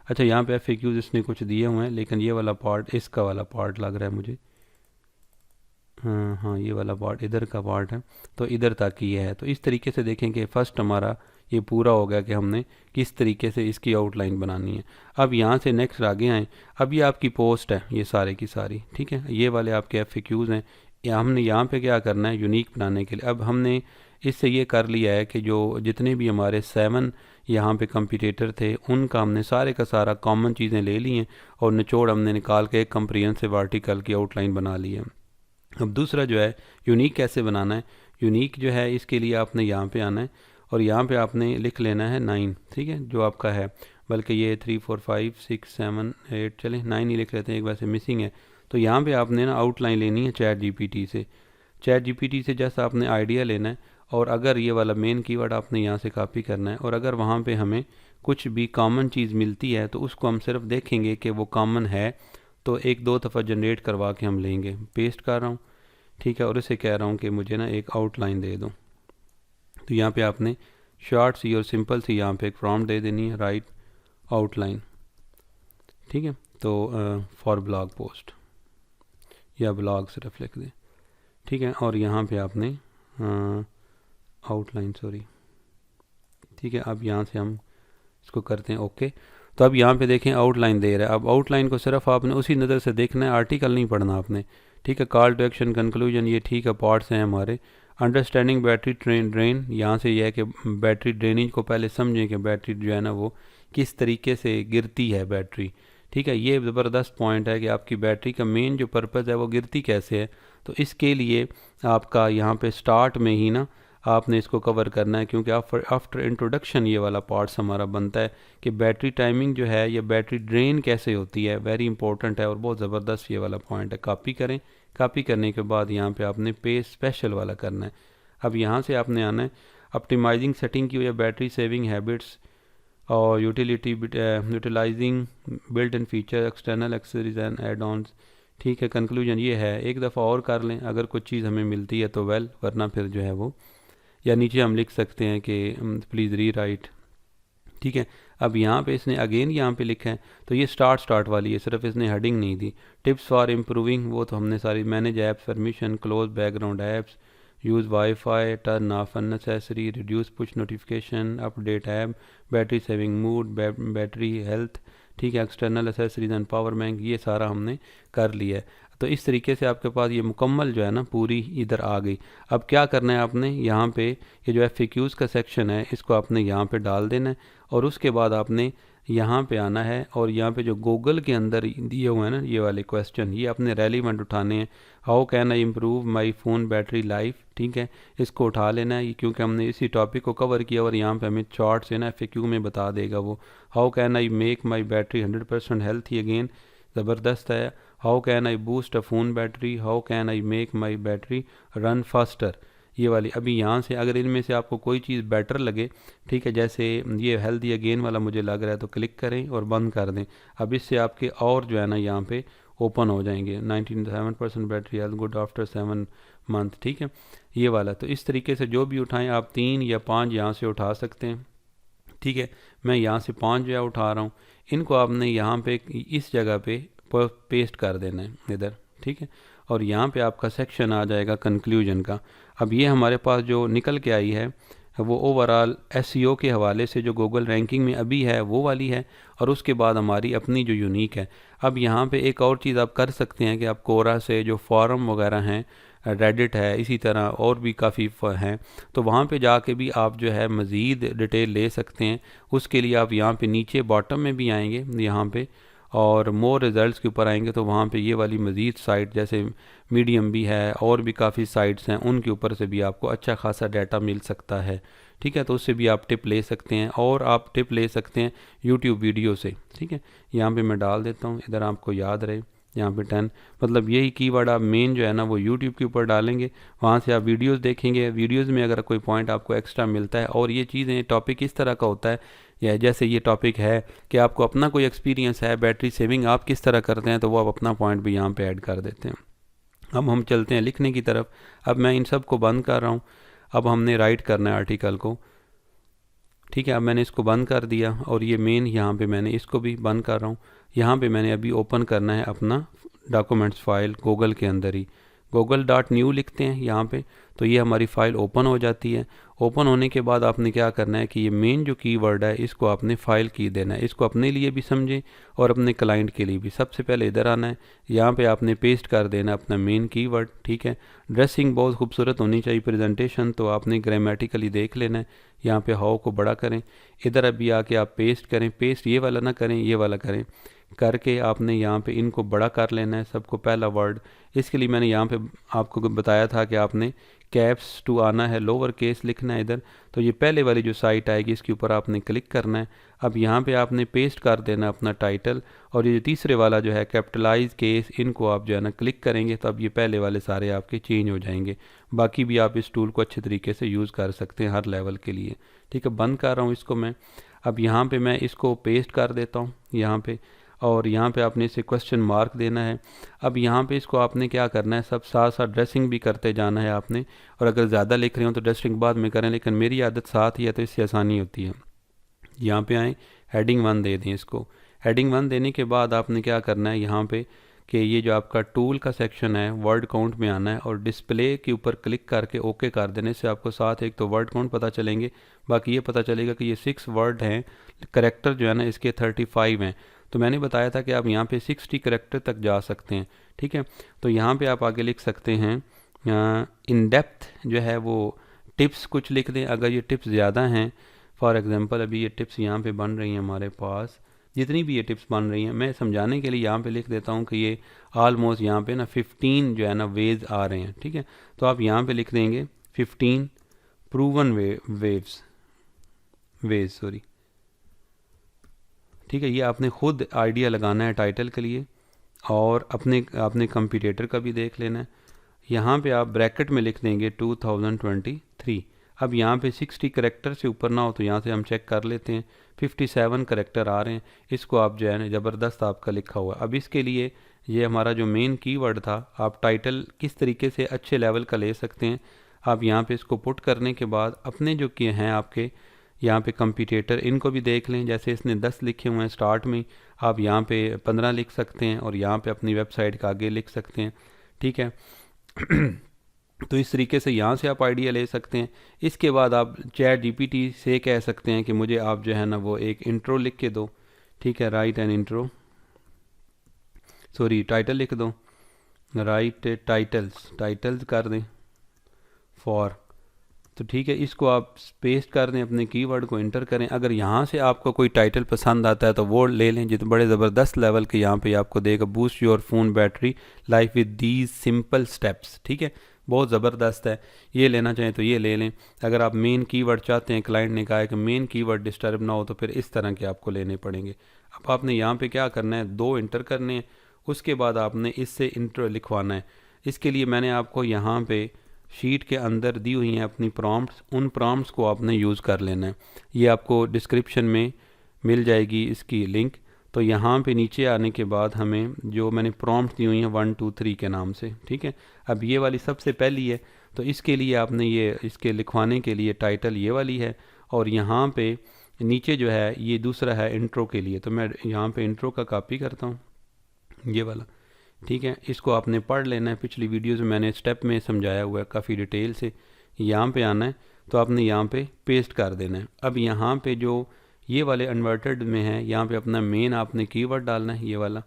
अच्छा यहाँ पे FAQs इसने कुछ दिए हुए हैं, लेकिन ये वाला पार्ट, इसका वाला पार्ट लग रहा है मुझे, हाँ हाँ ये वाला पार्ट इधर का पार्ट है, तो इधर तक ये है। तो इस तरीके से देखें कि फ़र्स्ट हमारा ये पूरा हो गया कि हमने किस तरीके से इसकी आउटलाइन बनानी है। अब यहाँ से नेक्स्ट आगे आएँ, अब ये आपकी पोस्ट है ये सारे की सारी, ठीक है, ये वाले आपके FAQs हैं। या हमने यहाँ पे क्या करना है यूनिक बनाने के लिए, अब हमने इससे ये कर लिया है कि जो जितने भी हमारे 7 यहाँ पे कंपटीटर थे उनका हमने सारे का सारा कॉमन चीज़ें ले ली हैं और निचोड़ हमने निकाल के एक कंप्रिहेंसिव आर्टिकल की आउटलाइन बना ली है। अब दूसरा जो है यूनिक कैसे बनाना है, यूनिक जो है इसके लिए आपने यहाँ पे आना है और यहाँ पे आपने लिख लेना है 9, ठीक है, जो आपका है, बल्कि ये 3 4 5 6 7 8, चले 9 ही लिख लेते हैं, एक वैसे मिसिंग है। तो यहाँ पे आपने ना आउटलाइन लेनी है चैट जीपीटी से जैसा आपने आइडिया लेना है। और अगर ये वाला मेन कीवर्ड आपने यहाँ से कॉपी करना है और अगर वहाँ पे हमें कुछ भी कॉमन चीज़ मिलती है तो उसको हम सिर्फ देखेंगे कि वो कॉमन है, तो एक दो दफ़ा जनरेट करवा के हम लेंगे। पेस्ट कर रहा हूँ, ठीक है, और इसे कह रहा हूँ कि मुझे ना एक आउटलाइन दे दो। तो यहाँ पे आपने शॉर्ट सी और सिंपल सी यहाँ पे एक प्रॉम्प्ट दे देनी है, राइट आउटलाइन, ठीक है। तो फॉर ब्लॉग पोस्ट या ब्लॉग सिर्फ लिख दें, ठीक है, और यहाँ पे आपने आउटलाइन, सॉरी, ठीक है। अब यहाँ से हम इसको करते हैं ओके। तो अब यहाँ पे देखें आउटलाइन दे रहा है। अब आउटलाइन को सिर्फ आपने उसी नज़र से देखना है, आर्टिकल नहीं पढ़ना आपने, ठीक है। कॉल टू एक्शन, कंक्लूजन, ये ठीक है, पार्ट्स हैं हमारे। अंडरस्टैंडिंग बैटरी ड्रेन, यहाँ से यह है कि बैटरी ड्रेनेज को पहले समझें कि बैटरी जो है ना वो किस तरीके से गिरती है बैटरी, ठीक है। ये ज़बरदस्त पॉइंट है कि आपकी बैटरी का मेन जो पर्पज़ है वो गिरती कैसे है। तो इसके लिए आपका यहाँ पे स्टार्ट में ही ना आपने इसको कवर करना है, क्योंकि आफ्टर इंट्रोडक्शन ये वाला पार्ट्स हमारा बनता है कि बैटरी टाइमिंग जो है या बैटरी ड्रेन कैसे होती है, वेरी इंपॉर्टेंट है और बहुत ज़बरदस्त ये वाला पॉइंट है। कॉपी करें, कॉपी करने के बाद यहाँ पे आपने पेस्ट स्पेशल वाला करना है। अब यहाँ से आपने आना है ऑप्टिमाइजिंग सेटिंग की या बैटरी सेविंग हैबिट्स और utilising built in feature, external accessories and add ons, ठीक है। कंक्लूजन ये है, एक दफ़ा और कर लें, अगर कुछ चीज़ हमें मिलती है तो वेल, वरना फिर जो है वो, या नीचे हम लिख सकते हैं कि प्लीज़ री राइट, ठीक है। अब यहाँ पे इसने अगेन यहाँ पे लिखा है, तो ये स्टार्ट वाली है, सिर्फ इसने हेडिंग नहीं दी। टिप्स फॉर इम्प्रूविंग, वो तो हमने सारी, manage apps, permission, close background apps, use wifi, turn off unnecessary, reduce push notification, update app, battery saving mood, battery health, ठीक है, external accessories and power bank, ये सारा हमने कर लिया है। तो इस तरीके से आपके पास ये मुकम्मल जो है ना पूरी इधर आ गई। अब क्या करना है आपने, यहाँ पे ये जो FAQs का सेक्शन है इसको आपने यहाँ पे डाल देना है और उसके बाद आपने यहाँ पे आना है और यहाँ पे जो गूगल के अंदर दिए हुए हैं ना ये वाले क्वेश्चन, ये आपने रेलिवेंट उठाने हैं। How can I improve my phone battery life, ठीक है, इसको उठा लेना है क्योंकि हमने इसी टॉपिक को कवर किया और यहाँ पे हमें चार्ट से ना FAQ में बता देगा वो। How can I make my battery 100% healthy, again ज़बरदस्त है। How can I boost a phone battery, how can I make my battery run faster, ये वाली। अभी यहाँ से अगर इनमें से आपको कोई चीज़ बेटर लगे, ठीक है, जैसे ये हेल्दी अगेन वाला मुझे लग रहा है, तो क्लिक करें और बंद कर दें। अब इससे आपके और जो है ना यहाँ पे ओपन हो जाएंगे। 97% battery health good after 7 month, ठीक है, ये वाला। तो इस तरीके से जो भी उठाएं आप 3 या 5 यहाँ से उठा सकते हैं, ठीक है। मैं यहाँ से 5 जो है उठा रहा हूँ, इनको आपने यहाँ पे इस जगह पे पेस्ट कर देना है इधर, ठीक है। और यहाँ पे आपका सेक्शन आ जाएगा कंक्लूजन का। अब ये हमारे पास जो निकल के आई है वो ओवरऑल एसईओ के हवाले से जो गूगल रैंकिंग में अभी है वो वाली है, और उसके बाद हमारी अपनी जो यूनिक है। अब यहाँ पे एक और चीज़ आप कर सकते हैं कि आप कोरा से जो फॉरम वगैरह हैं, रेडिट है, इसी तरह और भी काफ़ी हैं, तो वहाँ पे जाके भी आप जो है मज़ीद डिटेल ले सकते हैं। उसके लिए आप यहाँ पे नीचे बॉटम में भी आएंगे यहाँ पे, और मोर रिज़ल्ट्स के ऊपर आएंगे तो वहाँ पे ये वाली मज़ीद साइट जैसे मीडियम भी है और भी काफ़ी साइट्स हैं, उनके ऊपर से भी आपको अच्छा खासा डाटा मिल सकता है, ठीक है। तो उससे भी आप टिप ले सकते हैं, और आप टिप ले सकते हैं यूट्यूब वीडियो से, ठीक है। यहाँ पे मैं डाल देता हूँ, इधर आपको याद रहे, यहाँ पे 10, मतलब यही कीवर्ड आप मेन जो है ना वो यूट्यूब के ऊपर डालेंगे, वहाँ से आप वीडियोस देखेंगे। वीडियोस में अगर कोई पॉइंट आपको एक्स्ट्रा मिलता है, और ये चीज़ें टॉपिक इस तरह का होता है, या जैसे ये टॉपिक है कि आपको अपना कोई एक्सपीरियंस है, बैटरी सेविंग आप किस तरह करते हैं, तो वो आप अपना पॉइंट भी यहाँ पे ऐड कर देते हैं। अब हम चलते हैं लिखने की तरफ। अब मैं इन सब को बंद कर रहा हूँ, अब हमने राइट करना है आर्टिकल को, ठीक है। अब मैंने इसको बंद कर दिया, और ये मेन यहाँ पे मैंने इसको भी बंद कर रहा हूँ। यहाँ पे मैंने अभी ओपन करना है अपना डॉक्यूमेंट्स फाइल गूगल के अंदर ही, google.new लिखते हैं यहाँ पे, तो ये हमारी फ़ाइल ओपन हो जाती है। ओपन होने के बाद आपने क्या करना है कि ये मेन जो कीवर्ड है इसको आपने फ़ाइल की देना है, इसको अपने लिए भी समझें और अपने क्लाइंट के लिए भी। सबसे पहले इधर आना है, यहाँ पे आपने पेस्ट कर देना अपना मेन कीवर्ड, ठीक है। ड्रेसिंग बहुत खूबसूरत होनी चाहिए, प्रेजेंटेशन तो आपने ग्रामेटिकली देख लेना है। यहाँ पे हाउ को बड़ा करें, इधर अभी आके आप पेस्ट करें, पेस्ट ये वाला ना करें, ये वाला करें, करके आपने यहाँ पे इनको बड़ा कर लेना है सबको, पहला वर्ड। इसके लिए मैंने यहाँ पे आपको बताया था कि आपने कैप्स टू आना है, लोअर केस लिखना है इधर। तो ये पहले वाली जो साइट आएगी इसके ऊपर आपने क्लिक करना है। अब यहाँ पे आपने पेस्ट कर देना अपना टाइटल, और ये जो तीसरे वाला जो है कैपिटलाइज केस, इनको आप जो है ना क्लिक करेंगे तो अब ये पहले वाले सारे आपके चेंज हो जाएंगे। बाकी भी आप इस टूल को अच्छे तरीके से यूज़ कर सकते हैं हर लेवल के लिए, ठीक है। बंद कर रहा हूँ इसको मैं। अब यहाँ पर मैं इसको पेस्ट कर देता हूँ यहाँ पर, और यहाँ पे आपने इसे क्वेश्चन मार्क देना है। अब यहाँ पे इसको आपने क्या करना है, सब साथ साथ ड्रेसिंग भी करते जाना है आपने, और अगर ज़्यादा लिख रहे हो तो ड्रेसिंग बाद में करें, लेकिन मेरी आदत साथ ही है तो इससे आसानी होती है। यहाँ पे आएँ, हेडिंग 1 दे दें इसको। हेडिंग 1 देने के बाद आपने क्या करना है यहाँ पे कि ये जो आपका टूल का सेक्शन है वर्ड काउंट में आना है, और डिस्प्ले के ऊपर क्लिक करके ओके कर देने से आपको साथ एक तो वर्ड काउंट पता चलेंगे, बाकी ये पता चलेगा कि ये 6 वर्ड हैं, करेक्टर जो है ना इसके 35 हैं। तो मैंने बताया था कि आप यहाँ पे 60 करेक्टर तक जा सकते हैं, ठीक है। तो यहाँ पे आप आगे लिख सकते हैं इन डेप्थ जो है वो टिप्स कुछ लिख दें, अगर ये टिप्स ज़्यादा हैं। फॉर एग्जांपल अभी ये टिप्स यहाँ पे बन रही हैं हमारे पास, जितनी भी ये टिप्स बन रही हैं, मैं समझाने के लिए यहाँ पे लिख देता हूँ कि ये ऑलमोस्ट यहाँ पे ना 15 जो है ना वेज आ रहे हैं, ठीक है। तो आप यहाँ पे लिख देंगे 15 प्रूवन वेज सॉरी, ठीक है। ये आपने खुद आइडिया लगाना है टाइटल के लिए, और अपने कंप्यूटर का भी देख लेना है। यहाँ पे आप ब्रैकेट में लिख देंगे 2023। अब यहाँ पे 60 करेक्टर से ऊपर ना हो तो यहाँ से हम चेक कर लेते हैं, 57 करेक्टर आ रहे हैं। इसको आप जो है ना ज़बरदस्त आपका लिखा हुआ। अब इसके लिए ये हमारा जो मेन कीवर्ड था, आप टाइटल किस तरीके से अच्छे लेवल का ले सकते हैं। आप यहाँ पे इसको पुट करने के बाद अपने जो किए हैं आपके यहाँ पे कंप्यूटर, इनको भी देख लें। जैसे इसने 10 लिखे हुए हैं स्टार्ट में, आप यहाँ पे 15 लिख सकते हैं, और यहाँ पे अपनी वेबसाइट का आगे लिख सकते हैं, ठीक है। तो इस तरीके से यहाँ से आप आइडिया ले सकते हैं। इसके बाद आप चैट जीपीटी से कह सकते हैं कि मुझे आप जो है ना वो एक इंट्रो लिख के दो, ठीक है। Right an intro, sorry title लिख दो, राइट टाइटल्स कर दें फॉर, तो ठीक है। इसको आप पेस्ट कर दें, अपने कीवर्ड को इंटर करें। अगर यहाँ से आपको कोई टाइटल पसंद आता है तो वो ले लें, जितने बड़े ज़बरदस्त लेवल के यहाँ पे आपको देगा, boost your phone battery life with these simple steps, ठीक है। बहुत ज़बरदस्त है, ये लेना चाहें तो ये ले लें। अगर आप मेन कीवर्ड चाहते हैं, क्लाइंट ने कहा है कि मेन कीवर्ड डिस्टर्ब ना हो, तो फिर इस तरह के आपको लेने पड़ेंगे। अब आपने यहाँ पे क्या करना है, 2 इंटर करने हैं, उसके बाद आपने इससे इंट्रो लिखवाना है। इसके लिए मैंने आपको यहाँ पे शीट के अंदर दी हुई हैं अपनी प्रॉम्प्ट्स, उन प्रॉम्प्ट्स को आपने यूज़ कर लेना है। ये आपको डिस्क्रिप्शन में मिल जाएगी इसकी लिंक, तो यहाँ पे नीचे आने के बाद हमें जो मैंने प्रॉम्प्ट दी हुई है 1 2 3 के नाम से, ठीक है। अब ये वाली सबसे पहली है, तो इसके लिए आपने ये इसके लिखवाने के लिए टाइटल ये वाली है, और यहाँ पे नीचे जो है ये दूसरा है इंट्रो के लिए। तो मैं यहाँ पे इंट्रो का कॉपी करता हूँ, ये वाला, ठीक है। इसको आपने पढ़ लेना है, पिछली वीडियोज़ में मैंने स्टेप में समझाया हुआ है काफ़ी डिटेल से। यहाँ पे आना है तो आपने यहाँ पे पेस्ट कर देना है। अब यहाँ पे जो ये वाले इन्वर्टेड में है, यहाँ पे अपना मेन आपने कीवर्ड डालना है, ये वाला।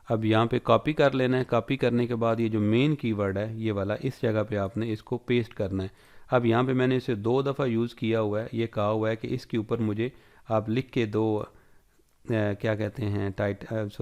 अब यहाँ पे कॉपी कर लेना है, कॉपी करने के बाद ये जो मेन कीवर्ड है ये वाला, इस जगह पे आपने इसको पेस्ट करना है। अब यहाँ पे मैंने इसे 2 दफ़ा यूज़ किया हुआ है, ये कहा हुआ है कि इसके ऊपर मुझे आप लिख के दो क्या कहते हैं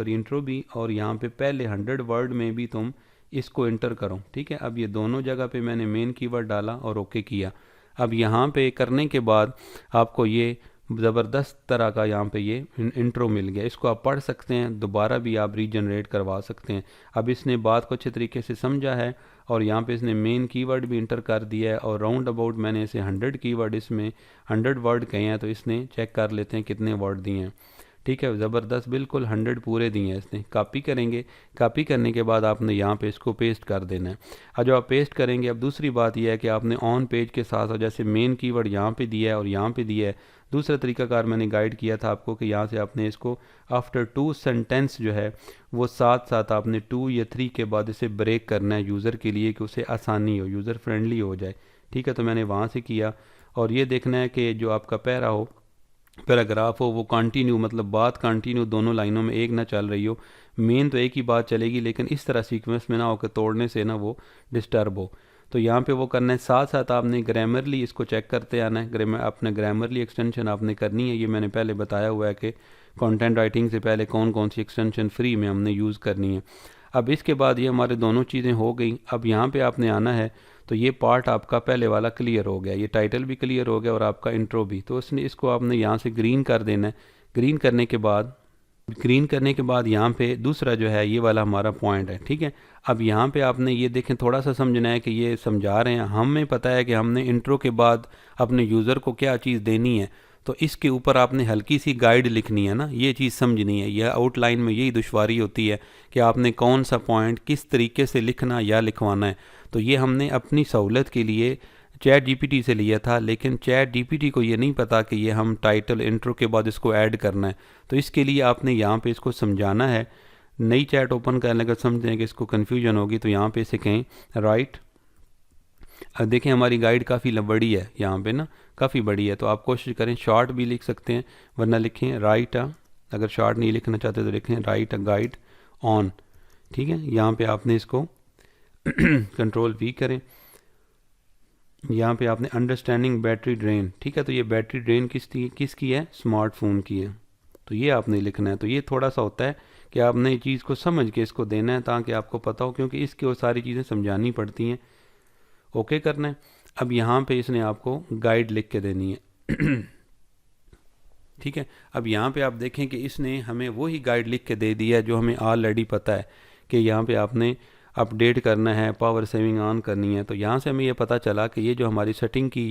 इंट्रो भी, और यहाँ पे पहले 100 वर्ड में भी तुम इसको इंटर करो, ठीक है। अब ये दोनों जगह पे मैंने मेन कीवर्ड डाला और ओके किया। अब यहाँ पे करने के बाद आपको ये ज़बरदस्त तरह का यहाँ पे ये इंट्रो मिल गया। इसको आप पढ़ सकते हैं, दोबारा भी आप रीजनरेट करवा सकते हैं। अब इसने बात को अच्छे तरीके से समझा है, और यहाँ पे इसने मेन कीवर्ड भी इंटर कर दिया है, और राउंड अबाउट मैंने इसे 100 कीवर्ड, इसमें 100 वर्ड कहे हैं, तो इसने चेक कर लेते हैं कितने वर्ड दिए हैं, ठीक है। ज़बरदस्त, बिल्कुल 100 पूरे दिए हैं इसने। कॉपी करेंगे, कॉपी करने के बाद आपने यहाँ पे इसको पेस्ट कर देना है। अब जब आप पेस्ट करेंगे, अब दूसरी बात यह है कि आपने ऑन पेज के साथ साथ जैसे मेन कीवर्ड यहाँ पे दिया है और यहाँ पे दिया है, दूसरा तरीकाकार मैंने गाइड किया था आपको कि यहाँ से आपने इसको आफ्टर 2 सेंटेंस जो है वो साथ साथ आपने 2 या 3 के बाद इसे ब्रेक करना है यूज़र के लिए, कि उसे आसानी हो, यूज़र फ्रेंडली हो जाए, ठीक है। तो मैंने वहाँ से किया, और ये देखना है कि जो आपका पैराग्राफ हो वो कंटिन्यू, मतलब बात कंटिन्यू दोनों लाइनों में एक ना चल रही हो। मेन तो एक ही बात चलेगी, लेकिन इस तरह सीक्वेंस में ना हो कि तोड़ने से ना वो डिस्टर्ब हो। तो यहाँ पे वो करना है। साथ साथ आपने ग्रामरली इसको चेक करते आना है, अपने ग्रामरली एक्सटेंशन आपने करनी है। ये मैंने पहले बताया हुआ है कि कंटेंट राइटिंग से पहले कौन कौन सी एक्सटेंशन फ्री में हमने यूज़ करनी है। अब इसके बाद ये हमारे दोनों चीज़ें हो गई। अब यहाँ पे आपने आना है, तो ये पार्ट आपका पहले वाला क्लियर हो गया, ये टाइटल भी क्लियर हो गया और आपका इंट्रो भी। तो इसको आपने यहाँ से ग्रीन कर देना है। ग्रीन करने के बाद यहाँ पे दूसरा जो है ये वाला हमारा पॉइंट है, ठीक है। अब यहाँ पे आपने ये देखें, थोड़ा सा समझना है कि ये समझा रहे हैं, हमें पता है कि हमने इंट्रो के बाद अपने यूज़र को क्या चीज़ देनी है, तो इसके ऊपर आपने हल्की सी गाइड लिखनी है ना, ये चीज़ समझनी है। यह आउटलाइन में यही दुश्वारी होती है कि आपने कौन सा पॉइंट किस तरीके से लिखना या लिखवाना है। तो ये हमने अपनी सहूलत के लिए चैट जीपीटी से लिया था, लेकिन चैट जीपीटी को ये नहीं पता कि ये हम टाइटल इंट्रो के बाद इसको ऐड करना है। तो इसके लिए आपने यहाँ पे इसको समझाना है। नई चैट ओपन करने का समझें कि इसको कन्फ्यूजन होगी, तो यहाँ पे इसे कहें राइट। अब देखें हमारी गाइड काफ़ी बड़ी है, यहाँ पे ना काफ़ी बड़ी है, तो आप कोशिश करें शॉर्ट भी लिख सकते हैं, वरना लिखें राइट अगर शॉर्ट नहीं लिखना चाहते तो लिखें राइट अ गाइड ऑन, ठीक है। यहाँ पे आपने इसको कंट्रोल V करें। यहाँ पे आपने अंडरस्टैंडिंग बैटरी ड्रेन, ठीक है। तो ये बैटरी ड्रेन किसकी है? स्मार्टफोन की है। तो ये आपने लिखना है। तो ये थोड़ा सा होता है कि आपने ये चीज़ को समझ के इसको देना है, ताकि आपको पता हो, क्योंकि इसकी वो सारी चीज़ें समझानी पड़ती हैं। ओके करना है। अब यहाँ पे इसने आपको गाइड लिख के देनी है ठीक है। अब यहाँ पे आप देखें कि इसने हमें वही गाइड लिख के दे दिया जो हमें ऑलरेडी पता है कि यहाँ पे आपने अपडेट करना है, पावर सेविंग ऑन करनी है। तो यहाँ से हमें ये पता चला कि ये जो हमारी सेटिंग की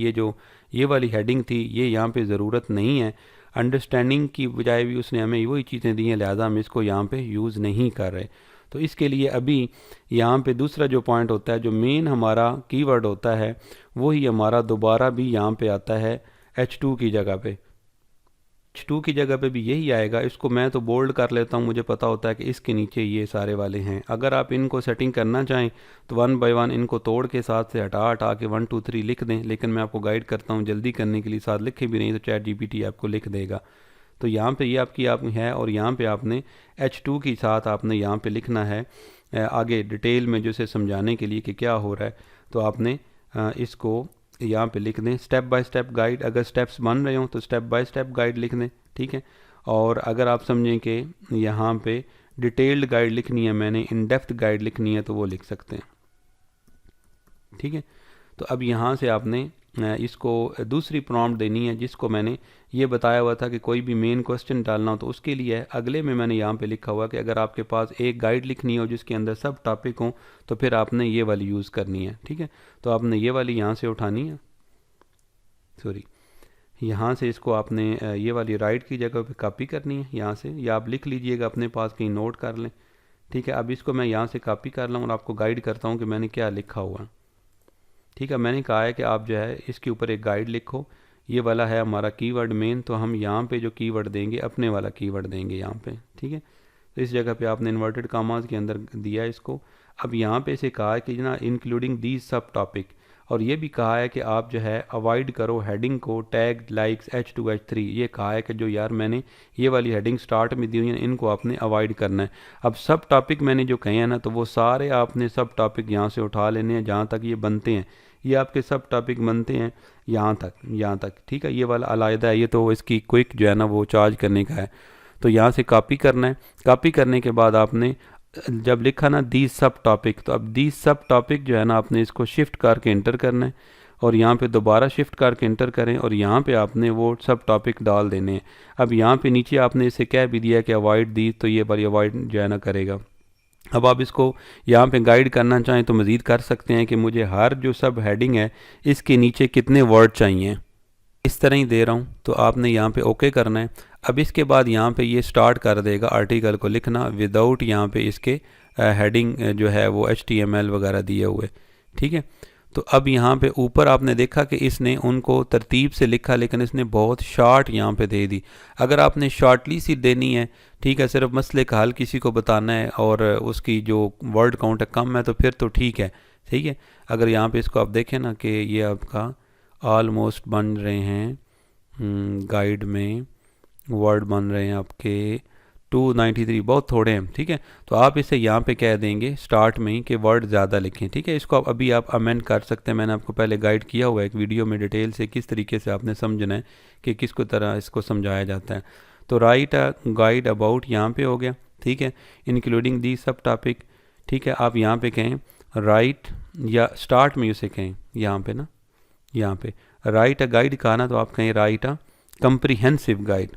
ये वाली हेडिंग थी, ये यहाँ पे ज़रूरत नहीं है। अंडरस्टैंडिंग की बजाय भी उसने हमें वही चीज़ें दी हैं, लिहाजा हम इसको यहाँ पे यूज़ नहीं कर रहे। तो इसके लिए अभी यहाँ पे दूसरा जो पॉइंट होता है, जो मेन हमारा कीवर्ड होता है, वही हमारा दोबारा भी यहाँ पे आता है H2 की जगह पे। H2 की जगह पे भी यही आएगा। इसको मैं तो बोल्ड कर लेता हूँ, मुझे पता होता है कि इसके नीचे ये सारे वाले हैं। अगर आप इनको सेटिंग करना चाहें तो 1 बाय 1 इनको तोड़ के साथ से हटा के 1 2 3 लिख दें, लेकिन मैं आपको गाइड करता हूँ जल्दी करने के लिए, साथ लिखे भी नहीं तो चैट जीपीटी आपको लिख देगा। तो यहाँ पे ये आपकी है, और यहाँ पे आपने H2 के साथ आपने यहाँ पे लिखना है आगे डिटेल में, जो इसे समझाने के लिए कि क्या हो रहा है। तो आपने इसको यहाँ पे लिख दें स्टेप बाय स्टेप गाइड। अगर स्टेप्स बन रहे हों तो स्टेप बाय स्टेप गाइड लिख दें, ठीक है। और अगर आप समझें कि यहाँ पे डिटेल्ड गाइड लिखनी है, मैंने इन डेप्थ गाइड लिखनी है, तो वो लिख सकते हैं, ठीक है। तो अब यहाँ से आपने इसको दूसरी प्रॉम्प्ट देनी है, जिसको मैंने ये बताया हुआ था कि कोई भी मेन क्वेश्चन डालना हो तो उसके लिए अगले में मैंने यहाँ पे लिखा हुआ कि अगर आपके पास एक गाइड लिखनी हो जिसके अंदर सब टॉपिक हों, तो फिर आपने ये वाली यूज़ करनी है, ठीक है। तो आपने ये वाली यहाँ से उठानी है, सॉरी यहाँ से इसको आपने ये वाली राइट की जगह पे कॉपी करनी है यहाँ से, या आप लिख लीजिएगा अपने पास, कहीं नोट कर लें। ठीक है, अब इसको मैं यहाँ से कॉपी कर लूँ और आपको गाइड करता हूँ कि मैंने क्या लिखा हुआ है। ठीक है, मैंने कहा है कि आप जो है इसके ऊपर एक गाइड लिखो। ये वाला है हमारा कीवर्ड मेन, तो हम यहाँ पे जो कीवर्ड देंगे अपने वाला कीवर्ड देंगे यहाँ पे। ठीक है, तो इस जगह पे आपने इन्वर्टेड कामाज के अंदर दिया है इसको। अब यहाँ पे इसे कहा है कि ना इंक्लूडिंग दीज सब टॉपिक, और ये भी कहा है कि आप जो है अवॉइड करो हेडिंग को टैग लाइक्स H2 H3। ये कहा है कि जो यार मैंने ये वाली हेडिंग स्टार्ट में दी हुई है इनको आपने अवॉइड करना है। अब सब टॉपिक मैंने जो कहे हैं ना, तो वो सारे आपने सब टॉपिक यहाँ से उठा लेने हैं जहाँ तक ये बनते हैं। ये आपके सब टॉपिक बनते हैं यहाँ तक। ठीक है, ये वाला अलग है, ये तो इसकी क्विक जो है ना वो चार्ज करने का है। तो यहाँ से कॉपी करना है। कॉपी करने के बाद आपने जब लिखा ना दीज सब टॉपिक, तो अब दीज सब टॉपिक जो है ना आपने इसको शिफ्ट करके इंटर करना है, और यहाँ पे दोबारा शिफ्ट करके इंटर करें, और यहाँ पे आपने वो सब टॉपिक डाल देने हैं। अब यहाँ पे नीचे आपने इसे कह भी दिया कि अवॉइड दीज, तो ये वाली अवॉइड जो है ना करेगा। अब आप इसको यहाँ पे गाइड करना चाहें तो मज़ीद कर सकते हैं कि मुझे हर जो सब हेडिंग है इसके नीचे कितने वर्ड चाहिए, इस तरह ही दे रहा हूँ। तो आपने यहाँ पे ओके करना है। अब इसके बाद यहाँ पे ये स्टार्ट कर देगा आर्टिकल को लिखना विदाउट यहाँ पे इसके हेडिंग जो है वो HTML वगैरह दिए हुए। ठीक है, तो अब यहाँ पे ऊपर आपने देखा कि इसने उनको तरतीब से लिखा, लेकिन इसने बहुत शॉर्ट यहाँ पे दे दी। अगर आपने शॉर्टली सी देनी है, ठीक है, सिर्फ मसले का हल किसी को बताना है और उसकी जो वर्ड काउंट है कम है, तो फिर तो ठीक है। ठीक है, अगर यहाँ पे इसको आप देखें ना कि ये आपका ऑलमोस्ट बन रहे हैं गाइड में वर्ड बन रहे हैं आपके 293, बहुत थोड़े हैं। ठीक है, तो आप इसे यहाँ पे कह देंगे स्टार्ट में ही कि वर्ड ज़्यादा लिखें। ठीक है, इसको आप अभी आप अमेंड कर सकते हैं। मैंने आपको पहले गाइड किया हुआ है एक वीडियो में डिटेल से किस तरीके से आपने समझना है कि किसको तरह इसको समझाया जाता है। तो राइट गाइड अबाउट यहाँ पे हो गया। ठीक है, इंक्लूडिंग दी सब टॉपिक। ठीक है, आप यहाँ पे कहें राइट, या स्टार्ट में उसे कहें यहाँ पे ना, यहाँ पे राइट अ गाइड कहा ना, तो आप कहें राइट अ कंप्रीहेंसिव गाइड।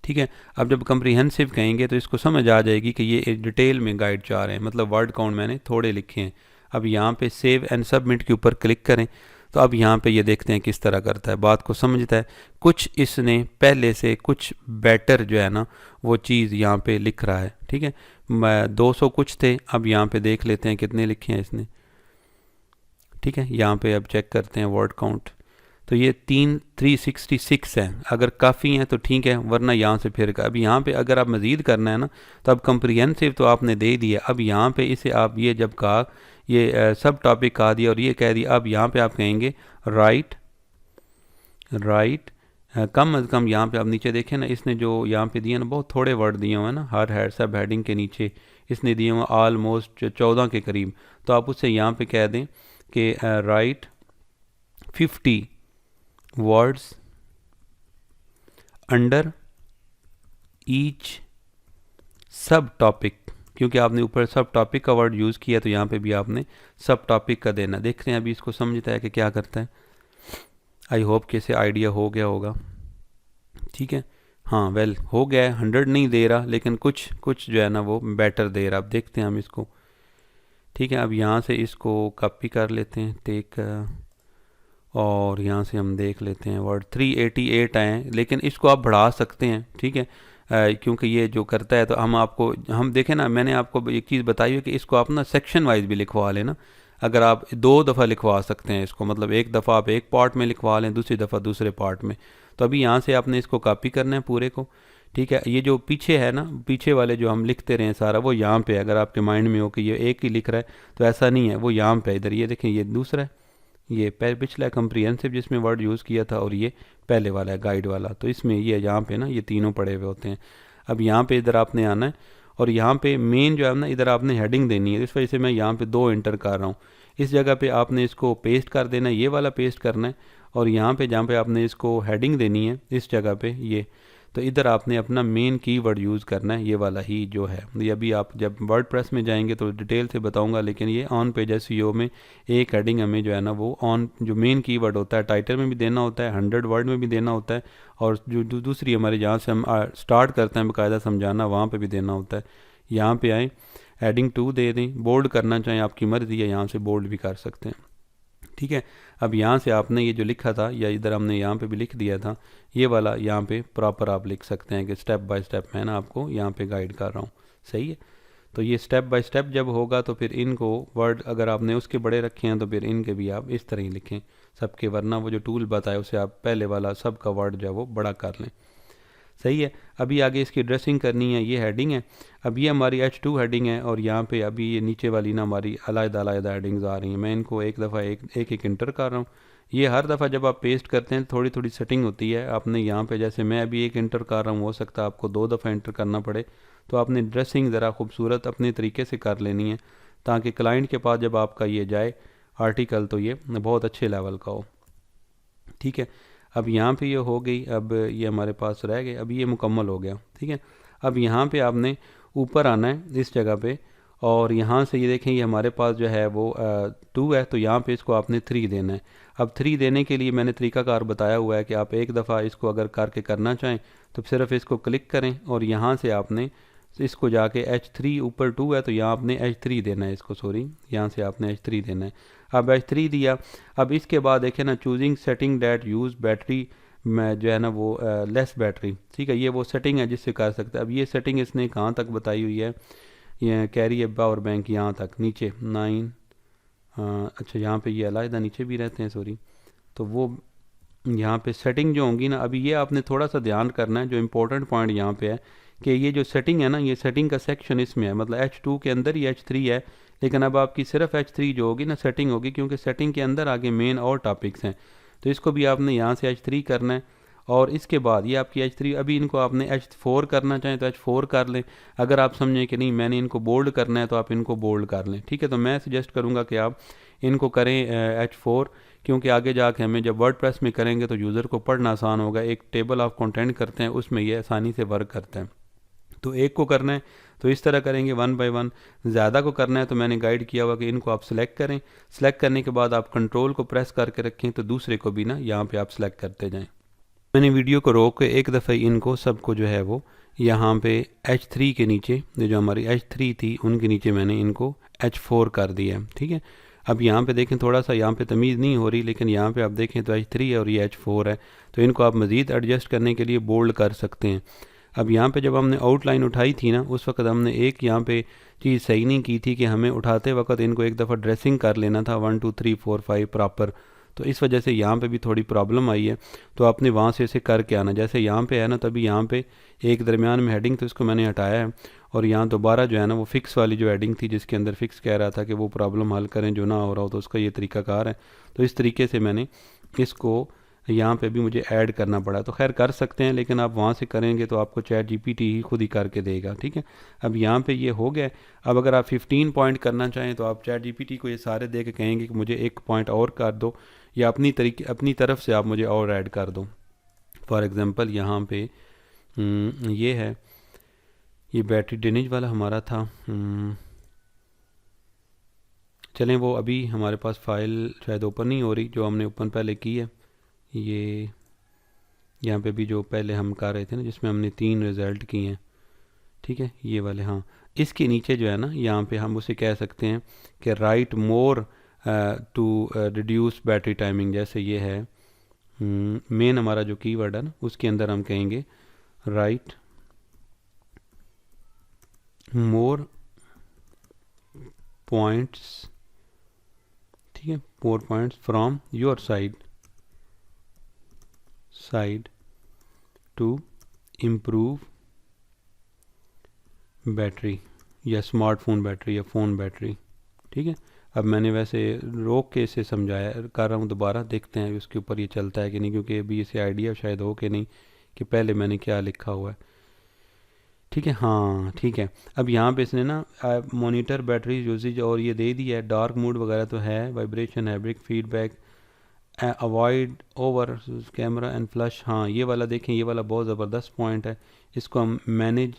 ठीक है, अब जब कंप्रीहेंसिव कहेंगे तो इसको समझ आ जाएगी कि ये डिटेल में गाइड चाह रहे हैं, मतलब वर्ड काउंट मैंने थोड़े लिखे हैं। अब यहाँ पे सेव एंड सबमिट के ऊपर क्लिक करें, तो अब यहाँ पे ये देखते हैं किस तरह करता है, बात को समझता है। कुछ इसने पहले से कुछ बेटर जो है ना वो चीज़ यहाँ पे लिख रहा है। ठीक है, 200 कुछ थे, अब यहाँ पे देख लेते हैं कितने लिखे हैं इसने। ठीक है, यहाँ पे अब चेक करते हैं वर्ड काउंट, तो ये 366 है। अगर काफ़ी हैं तो ठीक है, वरना यहाँ से फिर अब यहाँ पे अगर आप मज़ीद करना है ना, तो अब कंप्रीहेंसिव तो आपने दे दिया। अब यहाँ पे इसे आप ये जब कहा ये सब टॉपिक कहा दिया और ये कह दिया, अब यहाँ पे आप कहेंगे राइट कम अज़ कम यहाँ पे आप नीचे देखें ना, इसने जो यहाँ पे दिए ना बहुत थोड़े वर्ड दिए हुए हैं ना, हर सब हेडिंग के नीचे इसने दिए हुए ऑलमोस्ट 14 के करीब। तो आप उससे यहाँ पे कह दें कि राइट 50 वर्ड्स अंडर ईच सब टॉपिक, क्योंकि आपने ऊपर सब टॉपिक का वर्ड यूज़ किया तो यहाँ पे भी आपने सब टॉपिक का देना। देखते हैं अभी इसको समझता है कि क्या करता है। आई होप कि इसे आइडिया हो गया होगा। ठीक है, हाँ वेल हो गया है। 100 नहीं दे रहा, लेकिन कुछ जो है ना वो बेटर दे रहा। अब देखते हैं हम इसको। ठीक है, अब यहाँ से इसको कॉपी कर लेते हैं टेक, और यहाँ से हम देख लेते हैं वर्ड 388 आए, लेकिन इसको आप बढ़ा सकते हैं। ठीक है, क्योंकि ये जो करता है तो हम देखें ना, मैंने आपको एक चीज़ बताई है कि इसको आप ना सेक्शन वाइज भी लिखवा लें ना। अगर आप 2 दफ़ा लिखवा सकते हैं इसको, मतलब एक दफ़ा आप एक पार्ट में लिखवा लें, दूसरी दफ़ा दूसरे पार्ट में। तो अभी यहाँ से आपने इसको कॉपी करना है पूरे को। ठीक है, ये जो पीछे है ना, पीछे वाले जो हम लिखते रहे सारा वो यहाँ पे, अगर आपके माइंड में हो कि ये एक ही लिख रहा है तो ऐसा नहीं है, वो यहाँ पे इधर ये देखें, ये दूसरा है, ये पिछला कंप्रीहेंसिव जिसमें वर्ड यूज़ किया था, और ये पहले वाला है गाइड वाला। तो इसमें ये यहाँ पे ना ये तीनों पड़े हुए होते हैं। अब यहाँ पे इधर आपने आना है, और यहाँ पे मेन जो है ना इधर आपने हेडिंग देनी है। इस वजह से मैं यहाँ पे 2 एंटर कर रहा हूँ। इस जगह पे आपने इसको पेस्ट कर देना है, ये वाला पेस्ट करना है, और यहाँ पे जहाँ पे आपने इसको हेडिंग देनी है इस जगह पे ये, तो इधर आपने अपना मेन कीवर्ड यूज़ करना है, ये वाला ही जो है। ये अभी आप जब वर्डप्रेस में जाएंगे तो डिटेल से बताऊंगा, लेकिन ये ऑन पेज एसईओ में एक हेडिंग हमें जो है ना वो ऑन जो मेन कीवर्ड होता है टाइटल में भी देना होता है, 100 वर्ड में भी देना होता है, और जो दूसरी हमारे जहाँ से हम स्टार्ट करते हैं बाकायदा समझाना, वहाँ पर भी देना होता है। यहाँ पर आएँ, हेडिंग 2 दे दें, बोल्ड करना चाहें आपकी मर्ज़ी है, यहाँ से बोल्ड भी कर सकते हैं। ठीक है। अब यहाँ से आपने ये जो लिखा था या इधर हमने यहाँ पे भी लिख दिया था, ये वाला यहाँ पे प्रॉपर आप लिख सकते हैं कि स्टेप बाय स्टेप मैं ना आपको यहाँ पे गाइड कर रहा हूँ। सही है। तो ये स्टेप बाय स्टेप जब होगा तो फिर इनको वर्ड अगर आपने उसके बड़े रखे हैं तो फिर इनके भी आप इस तरह ही लिखें सबके, वरना वो जो टूल बताए उसे आप पहले वाला सबका वर्ड जो है वो बड़ा कर लें। सही है। अभी आगे इसकी ड्रेसिंग करनी है, ये हेडिंग है। अब ये हमारी H2 हेडिंग है और यहाँ पे अभी ये नीचे वाली ना हमारी अलग-अलग हेडिंग्स आ रही हैं। मैं इनको एक दफ़ा एक इंटर कर रहा हूँ। ये हर दफ़ा जब आप पेस्ट करते हैं थोड़ी थोड़ी सेटिंग होती है। आपने यहाँ पे जैसे मैं अभी एक इंटर कर रहा हूँ, हो सकता है आपको 2 दफ़ा इंटर करना पड़े, तो आपने ड्रेसिंग ज़रा खूबसूरत अपने तरीके से कर लेनी है ताकि क्लाइंट के पास जब आपका ये जाए आर्टिकल तो ये बहुत अच्छे लेवल का हो। ठीक है। अब यहाँ पे ये हो गई, अब ये हमारे पास रह गए, अब ये मुकम्मल हो गया। ठीक है। अब यहाँ पे आपने ऊपर आना है इस जगह पे और यहाँ से ये देखें ये हमारे पास जो है वो 2 है, तो यहाँ पे इसको आपने 3 देना है। अब 3 देने के लिए मैंने तरीकाकार बताया हुआ है कि आप एक दफ़ा इसको अगर करके करना चाहें तो सिर्फ इसको क्लिक करें और यहाँ से आपने इसको जाके H3 ऊपर 2 है तो यहाँ आपने H3 देना है इसको, सॉरी यहाँ से आपने H3 देना है। अब H3 दिया। अब इसके बाद देखें ना choosing setting that use battery में जो है ना वो लेस बैटरी। ठीक है। ये वो सेटिंग है जिससे कर सकते हैं। अब ये सेटिंग इसने कहाँ तक बताई हुई है, ये कैरी ए पावर बैंक यहाँ तक नीचे 9 अच्छा यहाँ पे ये अलग नीचे भी रहते हैं, सॉरी। तो वो यहाँ पे सेटिंग जो होंगी ना, अभी ये आपने थोड़ा सा ध्यान करना है। जो इम्पोर्टेंट पॉइंट यहाँ पे है कि ये जो सेटिंग है ना, ये सेटिंग का सेक्शन इसमें है, मतलब H2 के अंदर ही H3 है, लेकिन अब आपकी सिर्फ H3 जो होगी ना सेटिंग होगी, क्योंकि सेटिंग के अंदर आगे मेन और टॉपिक्स हैं। तो इसको भी आपने यहाँ से H3 करना है और इसके बाद ये आपकी H3, अभी इनको आपने H4 करना चाहें तो H4 कर लें। अगर आप समझें कि नहीं मैंने इनको बोल्ड करना है तो आप इनको बोल्ड कर लें। ठीक है। तो मैं सजेस्ट करूँगा कि आप इनको करें H4, क्योंकि आगे जाके हमें जब वर्डप्रेस में करेंगे तो यूज़र को पढ़ना आसान होगा। एक टेबल ऑफ कंटेंट करते हैं उसमें ये आसानी से वर्क करता है। तो एक को करना है तो इस तरह करेंगे 1 बाय 1। ज़्यादा को करना है तो मैंने गाइड किया हुआ कि इनको आप सिलेक्ट करें, सिलेक्ट करने के बाद आप कंट्रोल को प्रेस करके रखें तो दूसरे को भी ना यहाँ पे आप सिलेक्ट करते जाएं। मैंने वीडियो को रोक के एक दफ़ा इनको सबको जो है वो यहाँ पे H3 के नीचे जो हमारी H3 थी उनके नीचे मैंने इनको H4 कर दिया है। ठीक है। अब यहाँ पे देखें थोड़ा सा यहाँ पे तमीज़ नहीं हो रही, लेकिन यहाँ पे आप देखें तो H3 है और ये H4 है, तो इनको आप मज़ीद एडजस्ट करने के लिए बोल्ड कर सकते हैं। अब यहाँ पे जब हमने आउटलाइन उठाई थी ना उस वक्त हमने एक यहाँ पे चीज़ सही नहीं की थी कि हमें उठाते वक्त इनको एक दफ़ा ड्रेसिंग कर लेना था 1 2 3 4 5 प्रॉपर। तो इस वजह से यहाँ पे भी थोड़ी प्रॉब्लम आई है। तो आपने वहाँ से इसे करके आना, जैसे यहाँ पे है ना तभी यहाँ पे एक दरमियान में हेडिंग तो इसको मैंने हटाया है और यहाँ दोबारा जो है ना वो फिक्स वाली जो हेडिंग थी जिसके अंदर फिक्स कह रहा था कि वो प्रॉब्लम हल करें जो ना हो रहा हो, तो उसका ये तरीकाकार है। तो इस तरीके से मैंने इसको यहाँ पे भी मुझे ऐड करना पड़ा। तो खैर कर सकते हैं, लेकिन आप वहाँ से करेंगे तो आपको चैट GPT ही खुद ही करके देगा। ठीक है। अब यहाँ पे ये हो गया। अब अगर आप 15 पॉइंट करना चाहें तो आप चैट GPT को ये सारे दे के कहेंगे कि मुझे एक पॉइंट और कर दो, या अपनी तरफ से आप मुझे और ऐड कर दो। फॉर एग्ज़ाम्पल यहाँ पे ये है, ये बैटरी ड्रेनेज वाला हमारा था। चलें वो अभी हमारे पास फ़ाइल शायद ओपन नहीं हो रही जो हमने ओपन पहले की है। ये यहाँ पे भी जो पहले हम कर रहे थे ना जिसमें हमने 3 रिज़ल्ट किए हैं। ठीक है। ये वाले, हाँ इसके नीचे जो है ना यहाँ पे हम उसे कह सकते हैं कि write more to reduce battery timing. जैसे ये है मेन हमारा जो कीवर्ड है ना उसके अंदर हम कहेंगे राइट मोर पॉइंट्स। ठीक है। 4 points from your side to improve battery या स्मार्टफोन बैटरी या फ़ोन बैटरी। ठीक है। अब मैंने वैसे रोक के इसे समझाया कर रहा हूँ, दोबारा देखते हैं उसके ऊपर ये चलता है कि नहीं, क्योंकि अभी इसे आइडिया शायद हो कि नहीं कि पहले मैंने क्या लिखा हुआ है। ठीक है। हाँ ठीक है। अब यहाँ पे इसने ना मॉनिटर बैटरी यूजेज और ये दे दिया है, डार्क मोड वगैरह तो है, vibration habit feedback, avoid over camera and flush. हाँ ये वाला देखें, ये वाला बहुत ज़बरदस्त पॉइंट है। इसको हम मैनेज,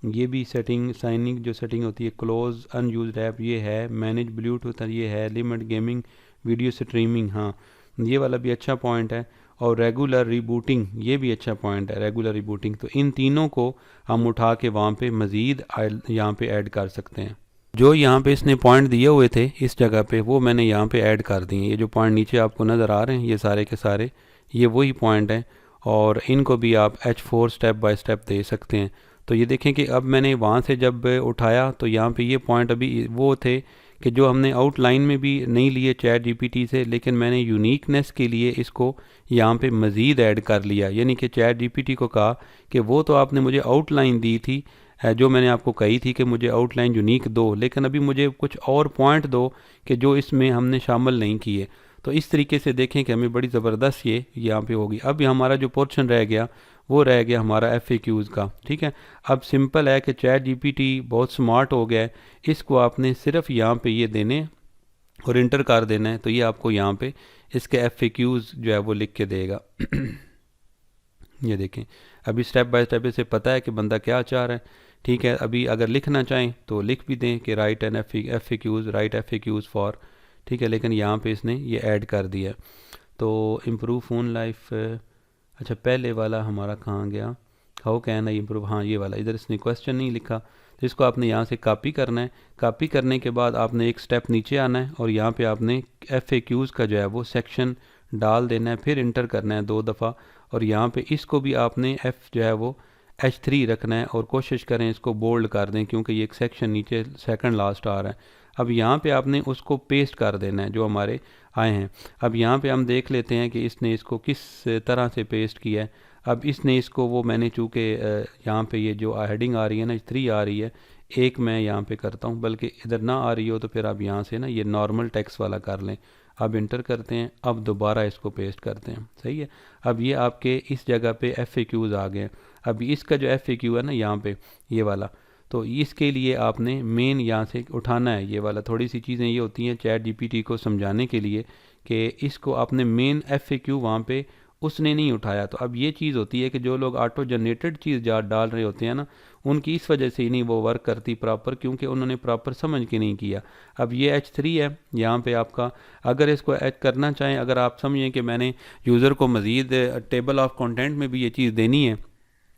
ये भी सेटिंग साइनिंग जो सेटिंग होती है, क्लोज अनयूज्ड ऐप ये है, मैनेज ब्लूटूथ ये है, लिमिट गेमिंग वीडियो स्ट्रीमिंग। हाँ ये वाला भी अच्छा पॉइंट है। और रेगुलर रिबूटिंग ये भी अच्छा पॉइंट है, रेगुलर रिबूटिंग। तो इन तीनों को हम उठा के वहाँ पे मज़ीद यहाँ पे ऐड कर सकते हैं। जो यहाँ पे इसने पॉइंट दिए हुए थे इस जगह पे, वो मैंने यहाँ पे ऐड कर दिए। ये जो पॉइंट नीचे आपको नज़र आ रहे हैं ये सारे के सारे ये वही पॉइंट हैं, और इनको भी आप H4 स्टेप बाय स्टेप दे सकते हैं। तो ये देखें कि अब मैंने वहाँ से जब उठाया तो यहाँ पे ये पॉइंट अभी वो थे कि जो हमने आउटलाइन में भी नहीं लिए चैट जीपीटी से, लेकिन मैंने यूनिकनेस के लिए इसको यहाँ पे मज़ीद ऐड कर लिया। यानी कि चैट जीपीटी को कहा कि वो तो आपने मुझे आउटलाइन दी थी, जो मैंने आपको कही थी कि मुझे आउटलाइन यूनिक दो, लेकिन अभी मुझे कुछ और पॉइंट दो कि जो इसमें हमने शामिल नहीं किए। तो इस तरीके से देखें कि हमें बड़ी ज़बरदस्त ये यहाँ पे होगी। अब हमारा जो पोर्शन रह गया वो रह गया हमारा FAQs का। ठीक है, अब सिंपल है कि चैट जीपीटी बहुत स्मार्ट हो गया है, इसको आपने सिर्फ यहाँ पे ये देने और इंटर कर देना है, तो ये आपको यहाँ पे इसके FAQs जो है वो लिख के देगा। ये देखें अभी स्टेप बाय स्टेप इसे पता है कि बंदा क्या चाह रहा है। ठीक है, अभी अगर लिखना चाहें तो लिख भी दें कि write an FAQs, write FAQs for. ठीक है, लेकिन यहाँ पे इसने ये ऐड कर दिया। तो इम्प्रूव फ़ोन लाइफ, अच्छा पहले वाला हमारा कहाँ गया, हाउ कैन आई इम्प्रूव, हाँ ये वाला, इधर इसने क्वेश्चन नहीं लिखा तो इसको आपने यहाँ से कॉपी करना है। कॉपी करने के बाद आपने एक स्टेप नीचे आना है और यहाँ पे आपने FAQs का जो है वो सेक्शन डाल देना है, फिर इंटर करना है 2 दफ़ा, और यहाँ पे इसको भी आपने F जो है वो H3 रखना है, और कोशिश करें इसको बोल्ड कर दें क्योंकि ये एक सेक्शन नीचे सेकंड लास्ट आ रहा है। अब यहाँ पे आपने उसको पेस्ट कर देना है जो हमारे आए हैं। अब यहाँ पे हम देख लेते हैं कि इसने इसको किस तरह से पेस्ट किया है। अब इसने इसको वो मैंने चूँकि यहाँ पे ये जो हेडिंग आ रही है ना 3 आ रही है, एक मैं यहाँ पे करता हूँ, बल्कि इधर ना आ रही हो तो फिर आप यहाँ से ना ये नॉर्मल टेक्स्ट वाला कर लें। अब इंटर करते हैं, अब दोबारा इसको पेस्ट करते हैं। सही है, अब ये आपके इस जगह पे FAQs आ गए हैं। अभी इसका जो FAQ है ना यहाँ पे ये वाला, तो इसके लिए आपने मेन यहाँ से उठाना है ये वाला। थोड़ी सी चीज़ें ये होती हैं चैट जीपीटी को समझाने के लिए कि इसको आपने मेन FAQ वहाँ पे उसने नहीं उठाया। तो अब ये चीज़ होती है कि जो लोग ऑटो जनरेटेड चीज़ डाल रहे होते हैं ना, उनकी इस वजह से ही नहीं वो वर्क करती प्रॉपर, क्योंकि उन्होंने प्रॉपर समझ के नहीं किया। अब ये H3 है यहाँ पे आपका, अगर इसको ऐड करना चाहें, अगर आप समझें कि मैंने यूज़र को मज़ीद टेबल ऑफ कंटेंट में भी ये चीज़ देनी है,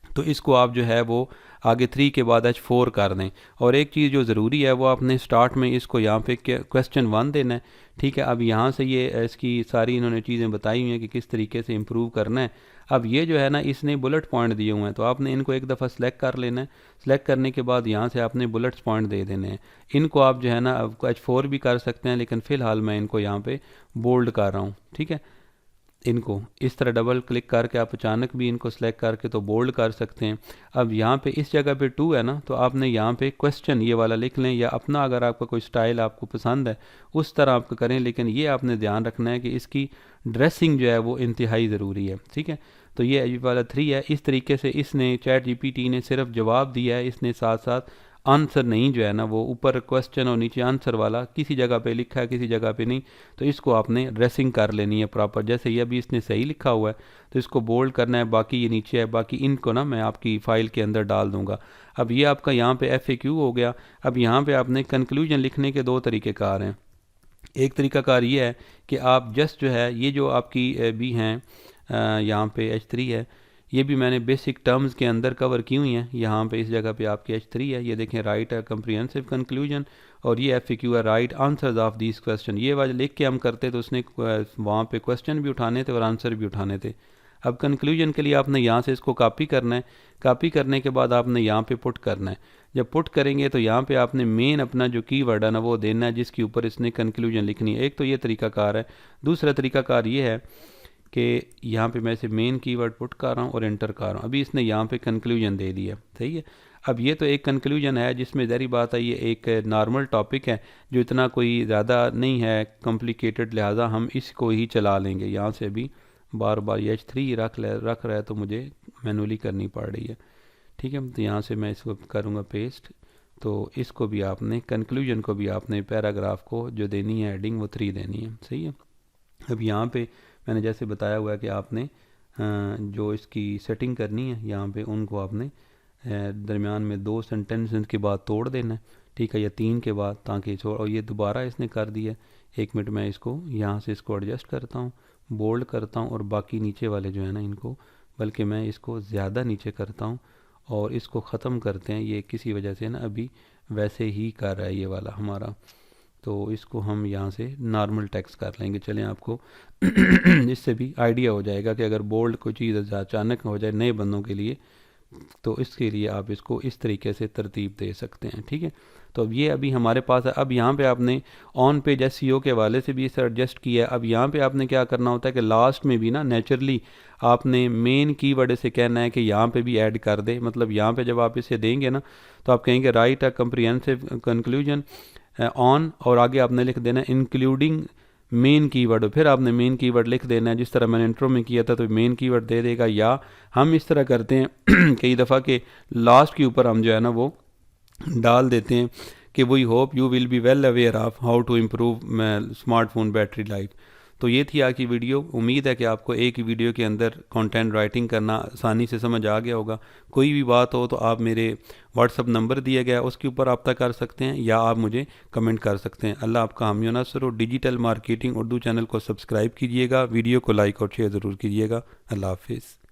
तो इसको आप जो है वो आगे 3 के बाद H4 कर दें। और एक चीज़ जो ज़रूरी है वो आपने स्टार्ट में इसको यहाँ पे क्वेश्चन 1 देना है। ठीक है, अब यहाँ से ये इसकी सारी इन्होंने चीज़ें बताई हुई हैं कि किस तरीके से इम्प्रूव करना है। अब ये जो है ना इसने बुलेट पॉइंट दिए हुए हैं, तो आपने इनको एक दफ़ा सेलेक्ट कर लेना है। सेलेक्ट करने के बाद यहाँ से आपने बुलेट्स पॉइंट दे देने हैं। इनको आप जो है ना H4 भी कर सकते हैं, लेकिन फ़िलहाल मैं इनको यहाँ पे बोल्ड कर रहा हूँ। ठीक है, इनको इस तरह डबल क्लिक करके आप अचानक भी इनको सेलेक्ट करके तो बोल्ड कर सकते हैं। अब यहाँ पे इस जगह पे 2 है ना, तो आपने यहाँ पे क्वेश्चन ये वाला लिख लें, या अपना अगर आपका कोई स्टाइल आपको पसंद है उस तरह आप करें, लेकिन ये आपने ध्यान रखना है कि इसकी ड्रेसिंग जो है वो इंतहाई ज़रूरी है। ठीक है, तो ये वाला 3 है। इस तरीके से इसने चैट जीपीटी ने सिर्फ जवाब दिया है, इसने साथ साथ आंसर नहीं जो है ना, वो ऊपर क्वेश्चन और नीचे आंसर वाला किसी जगह पे लिखा है किसी जगह पे नहीं, तो इसको आपने ड्रेसिंग कर लेनी है प्रॉपर। जैसे ये अभी इसने सही लिखा हुआ है तो इसको बोल्ड करना है, बाकी ये नीचे है, बाकी इनको ना मैं आपकी फ़ाइल के अंदर डाल दूंगा। अब ये आपका यहाँ पे FAQ हो गया। अब यहाँ पे आपने कंक्लूजन लिखने के 2 तरीक़ेकार हैं। एक तरीक़ाकार ये है कि आप जस्ट जो है ये जो आपकी भी हैं यहाँ पे H3 है, ये भी मैंने बेसिक टर्म्स के अंदर कवर की हुई हैं। यहाँ पे इस जगह पे आपकी H3 है, ये देखें राइट है कम्प्रिहेंसिव कंक्लूजन, और ये FAQ है right answers of this question. ये वाले लिख के हम करते तो उसने वहाँ पे क्वेश्चन भी उठाने थे और आंसर भी उठाने थे। अब कंक्लूजन के लिए आपने यहाँ से इसको कॉपी करना है। कॉपी करने के बाद आपने यहाँ पे पुट करना है। जब पुट करेंगे तो यहाँ पे आपने मेन अपना जो कीवर्ड है ना वो देना है जिसके ऊपर इसने कंक्लूजन लिखनी है। एक तो ये तरीकाकार है। दूसरा तरीकाकार ये है कि यहाँ पे मैं इसे मेन कीवर्ड पुट कर रहा हूँ और एंटर कर रहा हूँ। अभी इसने यहाँ पे कंक्लूजन दे दिया। सही है, अब ये तो एक कंक्लूजन है जिसमें ज़ाहिर बात है ये एक नॉर्मल टॉपिक है जो इतना कोई ज़्यादा नहीं है कॉम्प्लिकेटेड, लिहाजा हम इसको ही चला लेंगे। यहाँ से अभी बार बार ये H3 रख रहा है तो मुझे मैनुअली करनी पड़ रही है। ठीक है, तो यहाँ से मैं इसको करूँगा पेस्ट। तो इसको भी आपने कंक्लूजन को भी आपने पैराग्राफ को जो देनी है हेडिंग वो 3 देनी है। सही है, अब यहाँ पे मैंने जैसे बताया हुआ है कि आपने जो इसकी सेटिंग करनी है यहाँ पे उनको आपने दरमियान में 2 सेंटेंसेस के बाद तोड़ देना है। ठीक है, या 3 के बाद, ताकि छोड़, और ये दोबारा इसने कर दिया। 1 मिनट मैं इसको यहाँ से इसको एडजस्ट करता हूँ, बोल्ड करता हूँ, और बाकी नीचे वाले जो है ना इनको, बल्कि मैं इसको ज़्यादा नीचे करता हूँ और इसको ख़त्म करते हैं। ये किसी वजह से ना अभी वैसे ही कर रहा है ये वाला हमारा। तो इसको हम यहाँ से नॉर्मल टेक्स्ट कर लेंगे। चलें, आपको इससे भी आइडिया हो जाएगा कि अगर बोल्ड कोई चीज़ अचानक हो जाए नए बंदों के लिए, तो इसके लिए आप इसको इस तरीके से तरतीब दे सकते हैं। ठीक है, तो अब ये अभी हमारे पास है। अब यहाँ पे आपने ऑन पेज एसईओ के हवाले से भी इसे एडजस्ट किया है। अब यहाँ पे आपने क्या करना होता है कि लास्ट में भी ना नेचुरली आपने मेन कीवर्ड से कहना है कि यहाँ पे भी ऐड कर दे। मतलब यहाँ पे जब आप इसे देंगे ना, तो आप कहेंगे right a comprehensive conclusion on, और आगे आपने लिख देना इंक्लूडिंग मेन कीवर्ड। फिर आपने मेन कीवर्ड लिख देना है, जिस तरह मैंने इंट्रो में किया था, तो मेन कीवर्ड दे देगा। या हम इस तरह करते हैं कई दफ़ा के लास्ट के ऊपर हम जो है ना वो डाल देते हैं कि we hope you will be well aware of how to improve smartphone battery life. तो ये थी आज की वीडियो। उम्मीद है कि आपको एक ही वीडियो के अंदर कंटेंट राइटिंग करना आसानी से समझ आ गया होगा। कोई भी बात हो तो आप मेरे व्हाट्सअप नंबर दिया गया उसके ऊपर रब्ता कर सकते हैं, या आप मुझे कमेंट कर सकते हैं। अल्लाह आपका हामी नसर हो। डिजिटल मार्केटिंग उर्दू चैनल को सब्सक्राइब कीजिएगा, वीडियो को लाइक और शेयर ज़रूर कीजिएगा। अल्लाह हाफिज़।